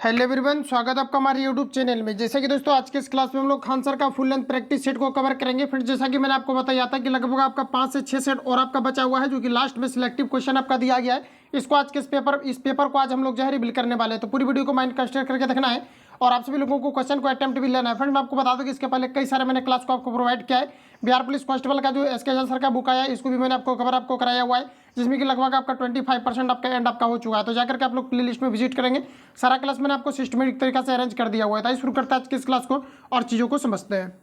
Hello everyone, स्वागत है आपका हमारे यूट्यूब चैनल में। जैसे कि दोस्तों आज के इस क्लास में हम लोग खान सर का फुल लेंथ प्रैक्टिस सेट को कवर करेंगे। फिर जैसा कि मैंने आपको बताया था कि लगभग आपका 5 से 6 सेट और आपका बचा हुआ है, जो कि लास्ट में सिलेक्टिव क्वेश्चन आपका दिया गया है। इसको आज के इस पेपर को आज हम लोग जो है रिवील करने वाले हैं। तो पूरी वीडियो को माइंड कंसिडर करके देखना है और आप सभी लोगों को क्वेश्चन को अटेम्प्ट भी लेना है। फ्रेंड मैं आपको बता दूं कि इसके पहले कई सारे मैंने क्लास को आपको प्रोवाइड किया है। बिहार पुलिस कांस्टेबल का जो एसके सर का बुक आया है, इसको भी मैंने आपको कवर आपको कराया हुआ है, जिसमें कि लगभग आपका 25% आपका एंड आपका हो चुका है। तो जाकर के आप लोग प्ले लिस्ट में विजिट करेंगे। सारा क्लास मैंने आपको सिस्टमेटिक तरीका से अरेंज कर दिया हुआ है। तो शुरू करते हैं आज की इस क्लास को और चीज़ों को समझते हैं।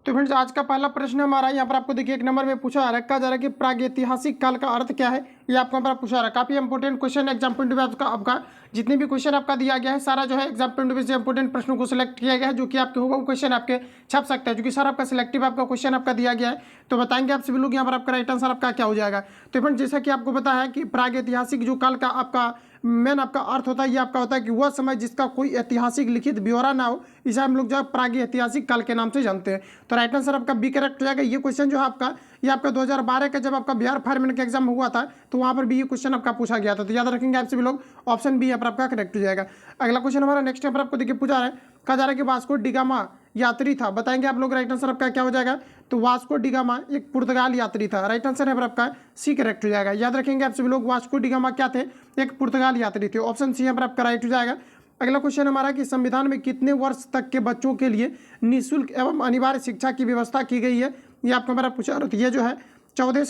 तो फ्रेंड्स आज का पहला प्रश्न हमारा यहाँ पर आपको देखिए 1 नंबर में पूछा रखा जा रहा है कि प्रागैतिहासिक काल का अर्थ क्या है। ये आपको यहाँ पर पूछा रहा है। काफी important question exam point of view आपका जितने भी क्वेश्चन आपका दिया गया है, सारा जो है एग्जाम पॉइंट ऑफ व्यू से इंपोर्टेंट प्रश्नों को सिलेक्ट किया गया है, जो कि आपके होगा क्वेश्चन आपके छप सकता है, जो कि सर आपका सिलेक्टिव आपका क्वेश्चन आपका दिया गया है। तो बताएंगे आप सभी लोग यहाँ पर आपका राइट आंसर आपका क्या हो जाएगा। तो फ्रेंड जैसा कि आपको पता है कि प्रागैतिहासिक जो काल का आपका मेन आपका अर्थ होता है, ये आपका होता है कि वह समय जिसका कोई ऐतिहासिक लिखित ब्यौरा ना हो, इसे हम लोग जो है प्रागैतिहासिक काल के नाम से जानते हैं। तो राइट आंसर आपका बी करेक्ट हो जाएगा। ये क्वेश्चन जो है आपका ये आपका 2012 का जब आपका बिहार फायरमैन का एग्जाम हुआ था, तो वहाँ पर भी ये क्वेश्चन आपका पूछा गया था। तो याद रखेंगे आप सभी लोग, ऑप्शन बी यहाँ पर आपका करेक्ट हो जाएगा। अगला क्वेश्चन हमारा नेक्स्ट यहाँ पर आपको देखिए पूछा है, कहा जा रहा है कि वास्को डिगामा यात्री था। बताएंगे आप लोग राइट आंसर आपका क्या हो जाएगा। तो वास्को डिगामा एक पुर्तगाल यात्री था। राइट आंसर है आपका सी करेक्ट हो जाएगा। याद रखेंगे आप सभी लोग, वास्को डिगामा क्या थे, एक पुर्तगाल यात्री थे। ऑप्शन सी यहाँ पर आपका राइट हो जाएगा। अगला क्वेश्चन हमारा कि संविधान में कितने वर्ष तक के बच्चों के लिए निःशुल्क एवं अनिवार्य शिक्षा की व्यवस्था की गई है। ये आपको हमारा पूछा। ये जो है 6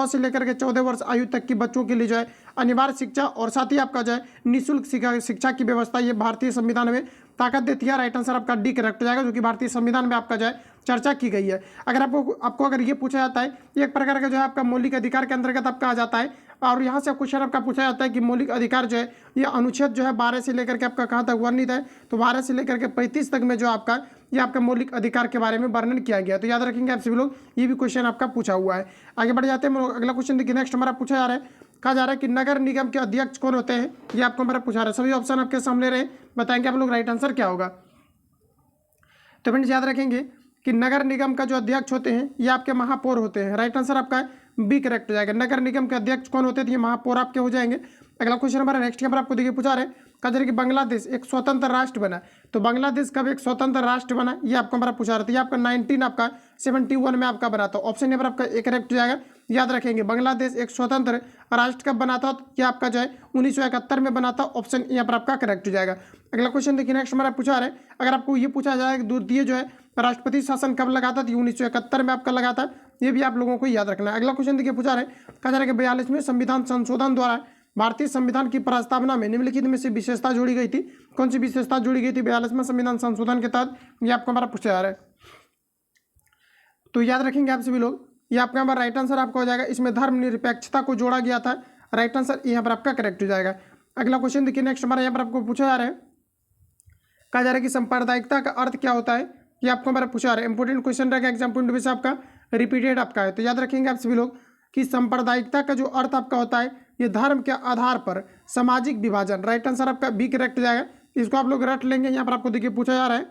से लेकर के 14 वर्ष आयु तक के बच्चों के लिए जो है अनिवार्य शिक्षा और साथ ही आपका जो है निःशुल्क शिक्षा की व्यवस्था ये भारतीय संविधान में ताकत देती है। राइट आंसर आपका डी करेक्ट हो जाएगा, जो कि भारतीय संविधान में आपका जो है चर्चा की गई है। अगर आपको अगर ये पूछा जाता है, एक प्रकार का जो है आपका मौलिक अधिकार के अंतर्गत आपका आ जाता है। और यहाँ से क्वेश्चन आपका पूछा जाता है कि मौलिक अधिकार जो है ये अनुच्छेद जो है 12 से लेकर के आपका कहाँ तक वर्णित है। तो 12 से लेकर के 35 तक में जो आपका ये आपका मौलिक अधिकार के बारे में वर्णन किया गया। तो याद रखेंगे आप सभी लोग, ये भी क्वेश्चन आपका पूछा हुआ है। आगे बढ़ जाते हैं। अगला क्वेश्चन देखिए नेक्स्ट हमारा पूछा जा रहा है, कहा जा रहा है कि नगर निगम के अध्यक्ष कौन होते हैं। ये आपको हमारा पूछा रहा है। सभी ऑप्शन आपके सामने रहे, बताएंगे आप लोग राइट आंसर क्या होगा। तो फ्रेंड्स याद रखेंगे कि नगर निगम का जो अध्यक्ष होते हैं ये आपके महापौर होते हैं। राइट आंसर आपका बी करेक्ट हो जाएगा। नगर निगम के अध्यक्ष कौन होते थे, ये महापौर आपके हो जाएंगे। अगला क्वेश्चन हमारा नेक्स्ट यहाँ पर आपको देखिए पूछा रहे, कहा जा रहा है कि बांग्लादेश एक स्वतंत्र राष्ट्र बना। तो बांग्लादेश कब एक स्वतंत्र राष्ट्र बना, ये आपको हमारा पूछा रहा था। ये आपका 1971 में आपका बना था। ऑप्शन यहाँ पर आपका एक करेक्ट हो जाएगा। याद रखेंगे बांग्लादेश एक स्वतंत्र राष्ट्र कब बना था, तो ये आपका जो है 1971 में बना था। ऑप्शन यहाँ पर आपका करेक्ट हो जाएगा। अगला क्वेश्चन देखिए नेक्स्ट हमारा पूछा रहा है, अगर आपको ये पूछा जाए कि द्वितीय जो है राष्ट्रपति शासन कब लगा था, तो 1971 में आपका लगा था। ये भी आप लोगों को याद रखना है। अगला क्वेश्चन देखिए पूछा रहा है, कहा जा रहा है कि 42वें संविधान संशोधन द्वारा भारतीय संविधान की प्रस्तावना में निम्नलिखित में से विशेषता जोड़ी गई थी। कौन सी विशेषता जोड़ी गई थी 42वें संविधान संशोधन के तहत, ये आपको हमारा पूछा जा रहा है। तो याद रखेंगे आप सभी लोग, ये आपका हमारा राइट आंसर आपका हो जाएगा। इसमें धर्मनिरपेक्षता को जोड़ा गया था। राइट आंसर यहाँ पर आपका करेक्ट हो जाएगा। अगला क्वेश्चन देखिए नेक्स्ट हमारा यहाँ पर आपको पूछा जा रहा है, कहा जा रहा है कि सांप्रदायिकता का अर्थ क्या होता है। ये आपको हमारा पूछा रहा है। इंपोर्टेंट क्वेश्चन रहेगा एग्जाम पॉइंट ऑफ व्यू से आपका रिपीटेड आपका है। तो याद रखेंगे आप सभी लोग कि सांप्रदायिकता का जो अर्थ आपका होता है ये धर्म के आधार पर सामाजिक विभाजन। राइट आंसर आपका बी करेक्ट हो जाएगा। इसको आप लोग रट लेंगे। यहाँ पर आपको देखिए पूछा जा रहा है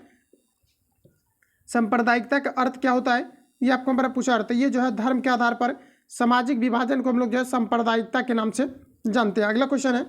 सांप्रदायिकता का अर्थ क्या होता है, ये आपको हमारा पूछा रहा था। ये जो है धर्म के आधार पर सामाजिक विभाजन को हम लोग जो है सांप्रदायिकता के नाम से जानते हैं। अगला क्वेश्चन है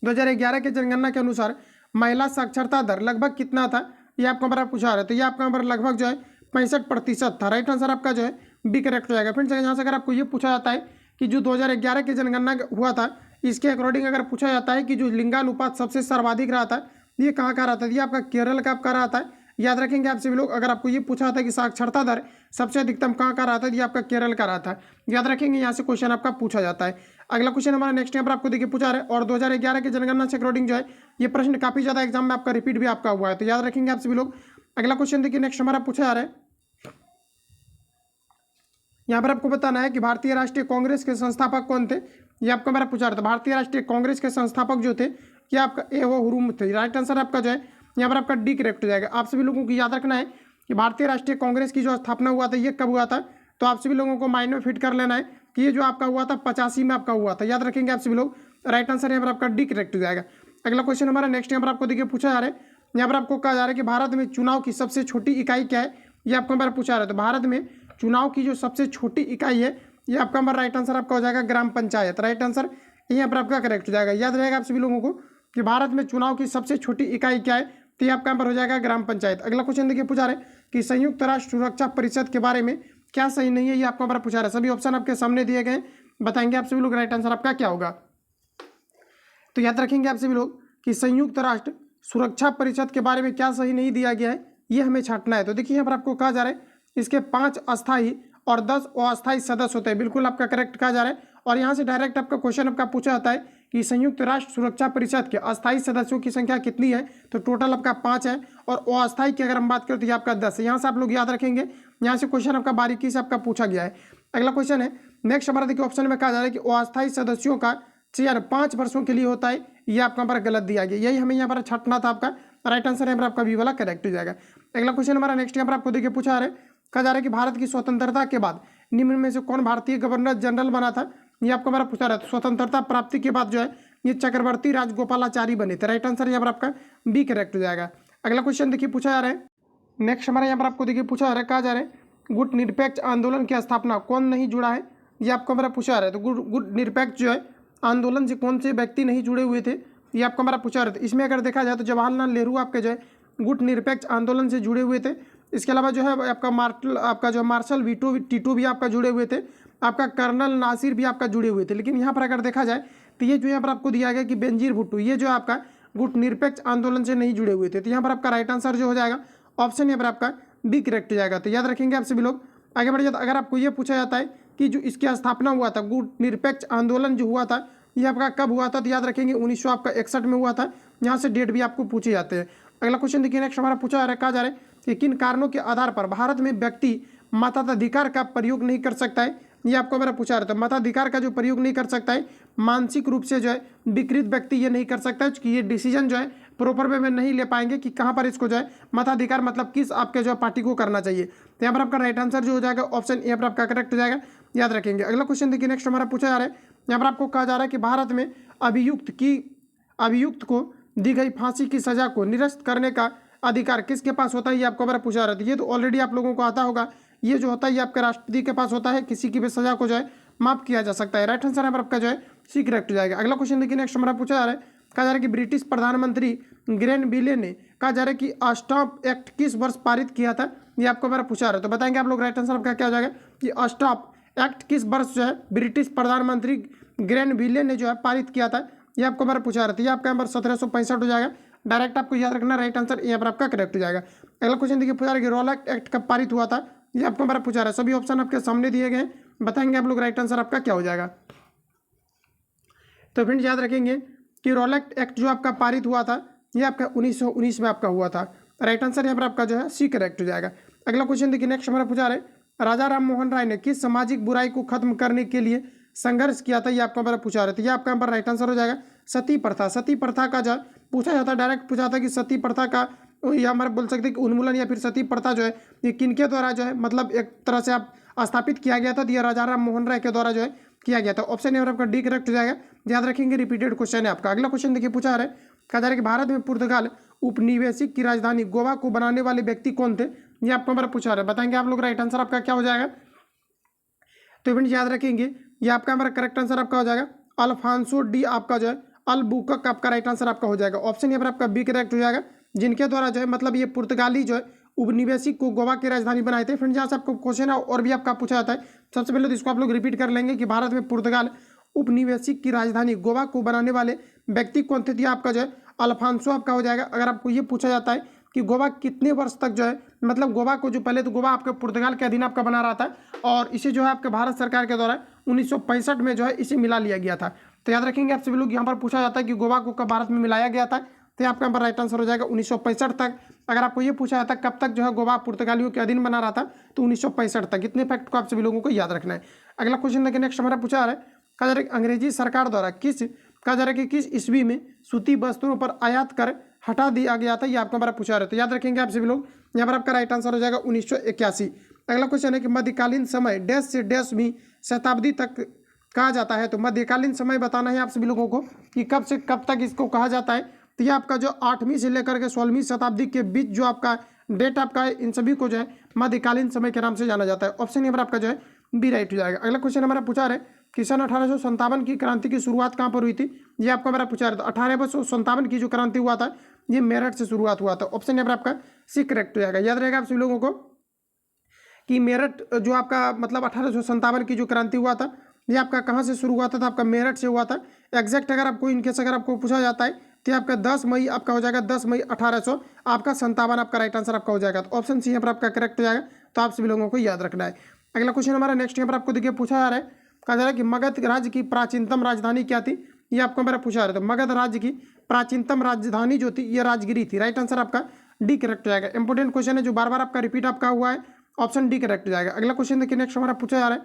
2011 के जनगणना के अनुसार महिला साक्षरता दर लगभग कितना था, ये आपको हमारा पूछा रहा है। तो ये आपका हमारा लगभग जो है 65% था। राइट आंसर आपका जो है बी करेक्ट हो जाएगा। फ्रेंड्स यहाँ से अगर आपको ये पूछा जाता है कि जो 2011 की जनगणना हुआ था, इसके अकॉर्डिंग अगर पूछा जाता है कि जो लिंगानुपात सबसे सर्वाधिक रहा था, ये कहाँ का रहा था, ये आपका केरल का आपका रहा था। याद रखेंगे आप सभी लोग, अगर आपको ये पूछा था कि साक्षरता दर सबसे अधिकतम कहाँ का रहा था, ये आपका केरल का रहा था। याद रखेंगे, यहाँ से क्वेश्चन आपका पूछा जाता है। अगला क्वेश्चन हमारा नेक्स्ट यहाँ पर आपको देखिए पूछा रहा है, और 2011 की जनगणना से अकॉर्डिंग जो है ये प्रश्न काफी ज्यादा एग्जाम में आपका रिपीट भी आपका हुआ है। तो याद रखेंगे आप सभी लोग। अगला क्वेश्चन देखिए नेक्स्ट हमारा पूछा जा रहा है, यहाँ पर आपको बताना है कि भारतीय राष्ट्रीय कांग्रेस के संस्थापक कौन थे। ये आपको हमारा पूछा रहा था। भारतीय राष्ट्रीय कांग्रेस के संस्थापक जो थे ये आपका ए.ओ. हुरुम थे। राइट आंसर आपका जो है यहाँ पर आपका डी करेक्ट हो जाएगा। आप सभी लोगों को याद रखना है कि भारतीय राष्ट्रीय कांग्रेस की जो स्थापना हुआ था ये कब हुआ था, तो आप सभी लोगों को माइंड में फिट कर लेना है कि ये जो आपका हुआ था 85 में आपका हुआ था। याद रखेंगे आप सभी लोग। राइट आंसर यहाँ पर आपका डी करेक्ट हो जाएगा। अगला क्वेश्चन हमारा नेक्स्ट यहाँ पर आपको देखिए पूछा जा रहा है, यहाँ पर आपको कहा जा रहा है कि भारत में चुनाव की सबसे छोटी इकाई क्या है, ये आपको हमारा पूछा रहा है। तो भारत में चुनाव की जो सबसे छोटी इकाई है ये आपका हमारा राइट आंसर आपका हो जाएगा ग्राम पंचायत। राइट आंसर यहाँ पर आपका करेक्ट हो जाएगा। याद रहेगा आप सभी लोगों को कि भारत में चुनाव की सबसे छोटी इकाई क्या है, तो ये आपका यहाँ पर हो जाएगा ग्राम पंचायत। अगला क्वेश्चन देखिए पूछा रहे कि संयुक्त राष्ट्र सुरक्षा परिषद के बारे में क्या सही नहीं है, ये आपको हमारा पूछा रहा है। सभी ऑप्शन आपके सामने दिए गए, बताएंगे आप सभी लोग राइट आंसर आपका क्या होगा। तो याद रखेंगे आप सभी लोग कि संयुक्त राष्ट्र सुरक्षा परिषद के बारे में क्या सही नहीं दिया गया है, ये हमें छांटना है। तो देखिए यहाँ पर आपको कहा जा रहा है इसके 5 अस्थायी और 10 अस्थायी सदस्य होते हैं, बिल्कुल आपका करेक्ट कहा जा रहा है। और यहाँ से डायरेक्ट आपका क्वेश्चन आपका पूछा जाता है कि संयुक्त राष्ट्र सुरक्षा परिषद के अस्थायी सदस्यों की संख्या कितनी है, तो टोटल आपका 5 है। और अस्थायी की अगर हम बात करें तो ये आपका 10 है। यहाँ से आप लोग याद रखेंगे, यहाँ से क्वेश्चन आपका बारीकी से आपका पूछा गया है। अगला क्वेश्चन है नेक्स्ट हमारा देखिए ऑप्शन में कहा जा रहा है कि अस्थायी सदस्यों का चयन 5 वर्षों के लिए होता है, ये आपका हमारा गलत दिया गया, यही हमें यहाँ पर छाटना था। आपका राइट आंसर यहाँ पर आपका बी वाला करेक्ट हो जाएगा। अगला क्वेश्चन हमारा नेक्स्ट यहाँ पर आपको देखिए पूछा है, कहा जा रहा है कि भारत की स्वतंत्रता के बाद निम्न में से कौन भारतीय गवर्नर जनरल बना था, ये आपको हमारा पूछा रहा है। स्वतंत्रता प्राप्ति के बाद जो है ये चक्रवर्ती राजगोपालाचारी बने थे। राइट आंसर यहाँ पर आपका बी करेक्ट हो जाएगा। अगला क्वेश्चन देखिए पूछा जा रहा है नेक्स्ट हमारे यहाँ पर आपको देखिए पूछा जा रहा है, कहा जा रहा है गुट निरपेक्ष आंदोलन की स्थापना कौन नहीं जुड़ा है, ये आपको हमारा पूछा जा रहा है। तो गुट निरपेक्ष जो है आंदोलन से कौन से व्यक्ति नहीं जुड़े हुए थे, ये आपको हमारा पूछा रहा था। इसमें अगर देखा जाए तो जवाहरलाल नेहरू आपके जो है गुट निरपेक्ष आंदोलन से जुड़े हुए थे। इसके अलावा जो है आपका जो मार्शल टीटो भी आपका जुड़े हुए थे, आपका कर्नल नासिर भी आपका जुड़े हुए थे। लेकिन यहाँ पर अगर देखा जाए तो ये जो यहाँ पर आपको दिया गया कि बेनजीर भुट्टो, ये जो आपका गुट निरपेक्ष आंदोलन से नहीं जुड़े हुए थे। तो यहाँ पर आपका राइट आंसर जो हो जाएगा ऑप्शन यहाँ पर आपका बी करेक्ट हो जाएगा। तो याद रखेंगे आप सभी लोग। आगे बढ़ जाता अगर आपको ये पूछा जाता है कि जो इसकी स्थापना हुआ था, गुट निरपेक्ष आंदोलन जो हुआ था, ये आपका कब हुआ था, तो याद रखेंगे 1961 में हुआ था। यहाँ से डेट भी आपको पूछे जाते हैं। अगला क्वेश्चन देखिए नेक्स्ट हमारा पूछा जा रहा है, कहा जा रहा है कि किन कारणों के आधार पर भारत में व्यक्ति मताधिकार का प्रयोग नहीं कर सकता है, ये आपको मेरा पूछा रहा था। मताधिकार का जो प्रयोग नहीं कर सकता है, मानसिक रूप से जो है विकृत व्यक्ति ये नहीं कर सकता है, कि ये डिसीजन जो है प्रॉपर वे में नहीं ले पाएंगे कि कहाँ पर इसको जो है मताधिकार मतलब किस आपके जो है पार्टी को करना चाहिए। तो यहाँ पर आपका राइट आंसर जो हो जाएगा ऑप्शन यहाँ पर आपका करेक्ट हो जाएगा, याद रखेंगे। अगला क्वेश्चन देखिए नेक्स्ट हमारा पूछा जा रहा है, यहाँ पर आपको कहा जा रहा है कि भारत में अभियुक्त को दी गई फांसी की सजा को निरस्त करने का अधिकार किसके पास होता है, ये आपको हमारा पूछा रहा था। ये तो ऑलरेडी आप लोगों को आता होगा, ये जो होता है ये आपके राष्ट्रपति के पास होता है, किसी की भी सजा को जो है माफ किया जा सकता है। राइट आंसर यहाँ पर आपका जो है सी करेक्ट हो जाएगा। अगला क्वेश्चन देखिए नेक्स्ट हमारा पूछा जा रहा है, कहा जा रहा है कि ब्रिटिश प्रधानमंत्री ग्रेनविले ने कहा जा रहा है कि अस्टॉप एक्ट किस वर्ष पारित किया था, ये आपको हमारा पूछा रहा है। तो बताएंगे आप लोग राइट आंसर आपका क्या हो जाएगा कि अस्टॉप एक्ट किस वर्ष जो है ब्रिटिश प्रधानमंत्री ग्रेनविले ने जो है पारित किया था, ये आपको हमारा पूछा रहा था। ये आपका नंबर 1765 हो जाएगा। डायरेक्ट आपको याद रखना, राइट आंसर यहाँ पर आपका करेक्ट हो जाएगा। अगला क्वेश्चन देखिए पूछा रहा है कि रॉलेट एक्ट कब पारित हुआ था, ये आपको हमारा पूछा रहा है। सभी ऑप्शन आपके सामने दिए गए, बताएंगे आप लोग राइट आंसर आपका क्या हो जाएगा। तो फ्रेंड्स याद रखेंगे कि रॉलेट एक्ट जो आपका पारित हुआ था ये आपका 1919 में आपका हुआ था। राइट आंसर यहाँ पर आपका जो है सी करेक्ट हो जाएगा। अगला क्वेश्चन देखिए नेक्स्ट हमारा पूछा रहे, राजा राम मोहन राय ने किस सामाजिक बुराई को खत्म करने के लिए संघर्ष किया था, ये आपको हमारा पूछा रहे थे। ये आपका यहाँ पर राइट आंसर हो जाएगा सती प्रथा। सती प्रथा का जो पूछा जाता है, डायरेक्ट पूछा था कि सती प्रथा का या हमारे बोल सकते हैं कि उन्मूलन या फिर सती प्रथा जो है ये किनके द्वारा जो है मतलब एक तरह से आप स्थापित किया गया था, तो यह राजा राम मोहन राय के द्वारा जो है किया गया था। ऑप्शन यहाँ आपका डी करेक्ट हो जाएगा, याद रखेंगे रिपीटेड क्वेश्चन है आपका। अगला क्वेश्चन देखिए पूछा है, कहा जा रहा है कि भारत में पुर्तगाल उपनिवेशिक की राजधानी गोवा को बनाने वाले व्यक्ति कौन थे, ये आपको हमारा पूछा रहा है। बताएंगे आप लोग राइट आंसर आपका क्या हो जाएगा। तो फ्रेंड्स याद रखेंगे ये आपका हमारा करेक्ट आंसर आपका हो जाएगा अल्फांसो डी आपका जो है अलबुकक आपका राइट आंसर आपका हो जाएगा। ऑप्शन यहाँ पर आपका बी करेक्ट हो जाएगा, जिनके द्वारा जो है मतलब ये पुर्तगाली जो है उपनिवेशिक को गोवा की राजधानी बनाए थे। फ्रेंड्स यहाँ से आपको क्वेश्चन है और भी आपका पूछा जाता है। सबसे पहले तो इसको आप लोग रिपीट कर लेंगे कि भारत में पुर्तगाल उपनिवेशिक की राजधानी गोवा को बनाने वाले व्यक्ति कौन थे, तो आपका जो है अल्फांसो आपका हो जाएगा। अगर आपको ये पूछा जाता है कि गोवा कितने वर्ष तक जो है मतलब गोवा को जो पहले तो गोवा आपके पुर्तगाल के अधीन आपका बना रहा था और इसे जो है आपके भारत सरकार के द्वारा 1965 में जो है इसे मिला लिया गया था। तो याद रखेंगे आप सभी लोग, यहाँ पर पूछा जाता है कि गोवा को कब भारत में मिलाया गया था, तो आपका यहाँ पर राइट आंसर हो जाएगा 1965 तक। अगर आपको ये पूछा जाता है कब तक जो है गोवा पुर्तगालियों के अधीन बना रहा था, तो 1965 तक। इतने फैक्ट को आप सभी लोगों को याद रखना है। अगला क्वेश्चन देखिए नेक्स्ट हमारा पूछा है, कहा जा रहा है अंग्रेजी सरकार द्वारा कहा जा रहा है कि किस ईस्वी में सूती वस्त्रों पर आयात कर हटा दिया गया था, ये आपको हमारा पूछा रहा है। तो याद रखेंगे आप सभी लोग, यहाँ पर आपका राइट आंसर हो जाएगा 1981। अगला क्वेश्चन है कि मध्यकालीन समय डैश से डैशवीं शताब्दी तक कहा जाता है। तो मध्यकालीन समय बताना है आप सभी लोगों को कि कब से कब तक इसको कहा जाता है। तो ये आपका जो 8वीं से लेकर के 16वीं शताब्दी के बीच जो आपका डेट आपका है, इन सभी को जो है मध्यकालीन समय के नाम से जाना जाता है। ऑप्शन यहाँ पर आपका जो है बी राइट हो जाएगा। अगला क्वेश्चन हमारा पूछा है, कि सन 1857 की क्रांति की शुरुआत कहाँ पर हुई थी, ये आपका मेरा पूछा रहा था। 1857 की जो क्रांति हुआ था ये मेरठ से शुरुआत हुआ था। ऑप्शन यहाँ पर आपका सी करेक्ट हो जाएगा। याद रहेगा आप सभी लोगों को कि मेरठ जो आपका मतलब 1857 की जो क्रांति हुआ था ये आपका कहाँ से शुरू हुआ था, तो आपका मेरठ से हुआ था। एग्जैक्ट अगर आपको इनकेस अगर आपको पूछा जाता है तो आपका 10 मई आपका हो जाएगा, 10 मई 1800 आपका 57 आपका राइट आंसर आपका हो जाएगा। तो ऑप्शन सी यहाँ पर आपका करेक्ट हो जाएगा। तो आप सभी लोगों को याद रखना है। अगला क्वेश्चन हमारा नेक्स्ट यहाँ पर आपको देखिए पूछा जा रहा है, कहा जा रहा है कि मगध राज्य की प्राचीनतम राजधानी क्या थी, ये आपको मेरा पूछा जा रहा था। मगध राज्य की प्राचीनतम राजधानी जो थी ये राजगिरी थी। राइट आंसर आपका डी करेक्ट हो जाएगा। इंपोर्टेंट क्वेश्चन है जो बार बार आपका रिपीट आपका हुआ है। ऑप्शन डी करेक्ट हो जाएगा। अगला क्वेश्चन देखिए नेक्स्ट हमारा पूछा जा रहा है,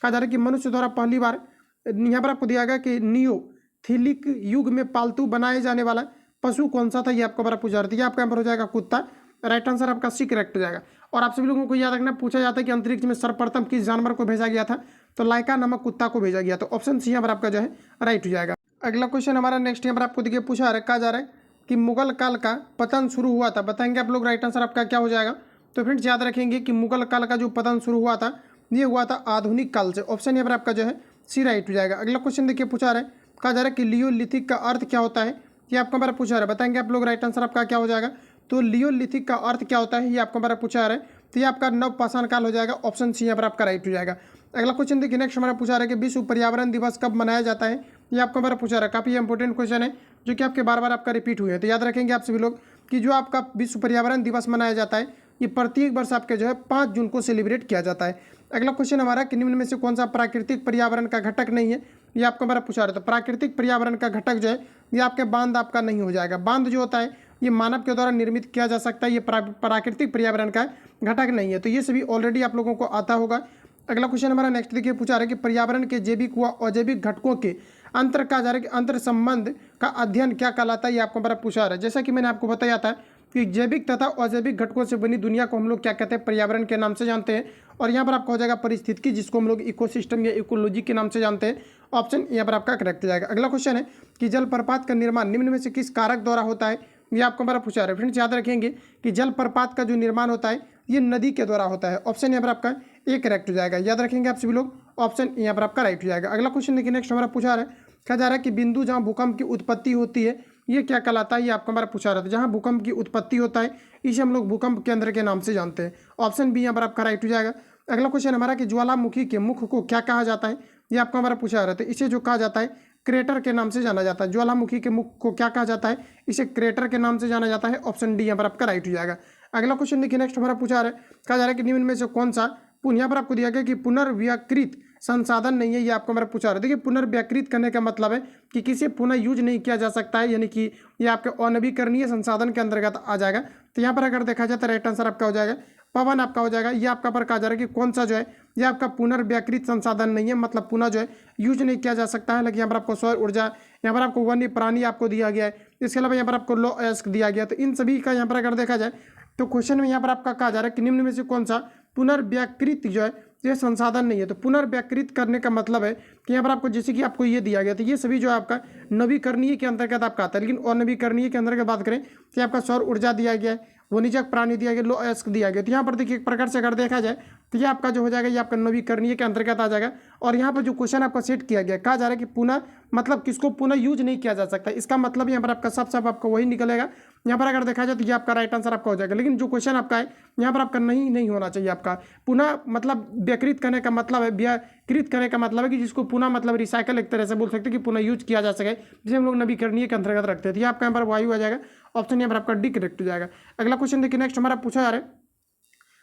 कहा जा रहा है कि मनुष्य द्वारा पहली बार यहाँ पर आपको दिया गया कि नियोलिथिक युग में पालतू बनाए जाने वाला पशु कौन सा था, ये आपको बड़ा पूछा जा रहा है। ये आपका यहाँ पर हो जाएगा कुत्ता। राइट आंसर आपका सी करेक्ट हो जाएगा। और आप सभी लोगों को याद रखना, पूछा जाता है कि अंतरिक्ष में सर्वप्रथम किस जानवर को भेजा गया था, तो लाइका नामक कुत्ता को भेजा गया। तो ऑप्शन सी यहाँ पर आपका जो है राइट हो जाएगा। अगला क्वेश्चन हमारा नेक्स्ट यहाँ पर आपको देखिए पूछा जा रहा है, कहा जा रहा है कि मुगल काल का पतन शुरू हुआ था, बताएंगे आप लोग। राइट आंसर आपका क्या हो जाएगा। तो फ्रेंड्स याद रखेंगे कि मुगल काल का जो पतन शुरू हुआ था ये हुआ था आधुनिक काल से। ऑप्शन यहाँ पर आपका जो है सी राइट हो जाएगा। अगला क्वेश्चन देखिए पूछा रहा है, कहा जा रहा है कि लियोलिथिक का अर्थ क्या होता है, ये आपको हमारा पूछा रहा है, बताएंगे आप लोग। राइट आंसर आपका क्या हो जाएगा। तो लियोलिथिक का अर्थ क्या होता है ये आपको हमारा पूछा रहा है। तो ये आपका नवपाषाण काल हो जाएगा। ऑप्शन सी यहाँ पर आपका राइट हो जाएगा। अगला क्वेश्चन देखिए नेक्स्ट हमारा पूछा रहा है कि विश्व पर्यावरण दिवस कब मनाया जाता है, ये आपको हमारा पूछा रहा है। काफी इंपोर्टेंट क्वेश्चन है जो कि आपके बार बार आपका रिपीट हुए हैं। तो याद रखेंगे आप सभी लोग कि जो आपका विश्व पर्यावरण दिवस मनाया जाता है ये प्रत्येक वर्ष आपके जो है 5 जून को सेलिब्रेट किया जाता है। अगला क्वेश्चन हमारा कि निम्न में से कौन सा प्राकृतिक पर्यावरण का घटक नहीं है, ये आपको हमारा पूछा रहा है। तो प्राकृतिक पर्यावरण का घटक जो है ये आपके बांध आपका नहीं हो जाएगा। बांध जो होता है ये मानव के द्वारा निर्मित किया जा सकता है, ये प्राकृतिक पर्यावरण का घटक नहीं है। तो ये सभी ऑलरेडी आप लोगों को आता होगा। अगला क्वेश्चन हमारा नेक्स्ट देखिए पूछा रहा है कि पर्यावरण के जैविक व अजैविक घटकों के अंतर कहा जा रहा है कि अंतर संबंध का अध्ययन क्या कहलाता है, ये आपको हमारा पूछा रहा है। जैसा कि मैंने आपको बताया था कि जैविक तथा अजैविक घटकों से बनी दुनिया को हम लोग क्या कहते हैं, पर्यावरण के नाम से जानते हैं। और यहाँ पर आपका हो जाएगा परिस्थितिकी, जिसको हम लोग इकोसिस्टम या इकोलॉजी के नाम से जानते हैं। ऑप्शन यहाँ पर आपका करेक्ट हो जाएगा। अगला क्वेश्चन है कि जलप्रपात का निर्माण निम्न में से किस कारक द्वारा होता है, ये आपको हमारा पूछा रहा है। फ्रेंड्स याद रखेंगे कि जलप्रपात का जो निर्माण होता है ये नदी के द्वारा होता है। ऑप्शन यहाँ पर आपका ए करेक्ट हो जाएगा। याद रखेंगे आप सभी लोग, ऑप्शन यहाँ पर आपका राइट हो जाएगा। अगला क्वेश्चन देखिए नेक्स्ट हमारा पूछा रहा है, कहा जा रहा है कि बिंदु जहाँ भूकंप की उत्पत्ति होती है ये क्या कहलाता है, ये आपको हमारा पूछा रहा था। जहाँ भूकंप की उत्पत्ति होता है इसे हम लोग भूकंप केंद्र के नाम से जानते हैं। ऑप्शन बी यहाँ पर आपका राइट हो जाएगा। अगला क्वेश्चन हमारा कि ज्वालामुखी के मुख को क्या कहा जाता है, ये आपको हमारा पूछा रहा था। इसे जो कहा जाता है क्रेटर के नाम से जाना जाता है। ज्वालामुखी के मुख को क्या कहा जाता है, इसे क्रेटर के नाम से जाना जाता है। ऑप्शन डी यहाँ पर आपका राइट हो जाएगा। अगला क्वेश्चन देखिए नेक्स्ट हमारा पूछा रहा है, कहा जा रहा है कि निम्न में से कौन सा यहाँ पर आपको दिया गया कि पुनर्व्यकृत संसाधन नहीं है, ये आपको हमारा पूछा रहा है। देखिए पुनर्व्यकृत करने का मतलब है कि किसी पुनः यूज नहीं किया जा सकता है, यानी कि ये आपके अनवीकरणीय संसाधन के अंतर्गत आ जाएगा। तो यहाँ पर अगर देखा जाए तो राइट आंसर आपका हो जाएगा पवन आपका हो जाएगा। ये आपका पर कहा जा रहा है कि कौन सा जो है ये आपका पुनर्व्यकृत संसाधन नहीं है, मतलब पुनः जो है यूज नहीं किया जा सकता है। लेकिन यहाँ पर आपको सौर ऊर्जा, यहाँ पर आपको वन्य प्राणी आपको दिया गया है, इसके अलावा यहाँ पर आपको लो अयस्क दिया गया। तो इन सभी का यहाँ पर अगर देखा जाए तो क्वेश्चन में यहाँ पर आपका कहा जा रहा है कि निम्न में से कौन सा पुनर्व्यकृत जो है ये संसाधन नहीं है। तो पुनर्व्यकृत करने का मतलब है कि यहाँ पर आपको जैसे कि आपको ये दिया गया तो ये सभी जो है आपका नवीकरणीय के अंतर्गत आपका आता है। लेकिन अनवीकरणीय के अंतर्गत बात करें तो आपका सौर ऊर्जा दिया गया है, वनिजक प्राणी दिया गया, लो अयस्क दिया गया। तो यहाँ पर देखिए एक प्रकार से अगर देखा जाए तो ये आपका जो हो जाएगा ये आपका नवीकरणीय के अंतर्गत आ जाएगा। और यहाँ पर जो क्वेश्चन आपका सेट किया गया, कहा जा रहा है कि पुनः मतलब किसको पुनः यूज नहीं किया जा सकता, इसका मतलब यहाँ पर आपका सब आपका वही निकलेगा। यहाँ पर अगर देखा जाए तो ये आपका राइट आंसर आपका हो जाएगा। लेकिन जो क्वेश्चन आपका है यहाँ पर आपका नहीं होना चाहिए। आपका पुनः मतलब व्यकृत करने का मतलब है, व्यकृत करने का मतलब है कि जिसको पुनः मतलब रिसाइकल एक तरह से बोल सकते हैं कि पुनः यूज किया जा सके, जिसे हम लोग नवीकरणीय के अंतर्गत रखते हैं। तो ये आपका यहाँ पर वायु आ जाएगा। ऑप्शन यहाँ पर आपका डी करेक्ट हो जाएगा। अगला क्वेश्चन देखिए नेक्स्ट हमारा पूछा जा रहा है,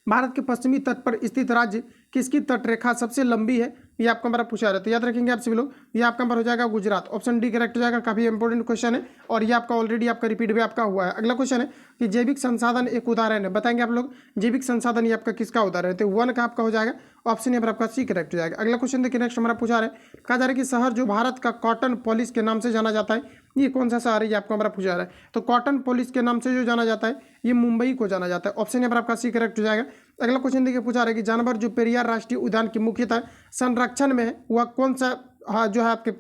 भारत के पश्चिमी तट पर स्थित राज्य किसकी तटरेखा सबसे लंबी है, ये आपका हमारा पूछा रहा है। तो याद रखेंगे आप सभी लोग, ये आपका नंबर हो जाएगा गुजरात। ऑप्शन डी करेक्ट हो जाएगा। काफी इंपॉर्टेंट क्वेश्चन है और ये आपका ऑलरेडी आपका रिपीट भी आपका हुआ है। अगला क्वेश्चन है कि जैविक संसाधन एक उदाहरण है, बताएंगे आप लोग जैविक संसाधन ये आपका किसका उदाहरण है। तो वन का आपका हो जाएगा। ऑप्शन यहाँ पर आपका सी करेक्ट हो जाएगा। अगला क्वेश्चन देखिए नेक्स्ट हमारा पूछा रहा है, कहा जा रहा है कि शहर जो भारत का कॉटन पॉलिश के नाम से जाना जाता है ये कौन सा शहर है, ये आपको हमारा पूछा रहा है। तो कॉटन पॉलिश के नाम से जो जाना जाता है ये मुंबई को जाना जाता है। ऑप्शन यहाँ पर आपका सी करेक्ट हो जाएगा। अगला क्वेश्चन देखिए पूछा रहा है कि जानवर जो पेरियार राष्ट्रीय उद्यान की मुख्यतः संरक्षण में है वह कौन सा हाँ जो है आपके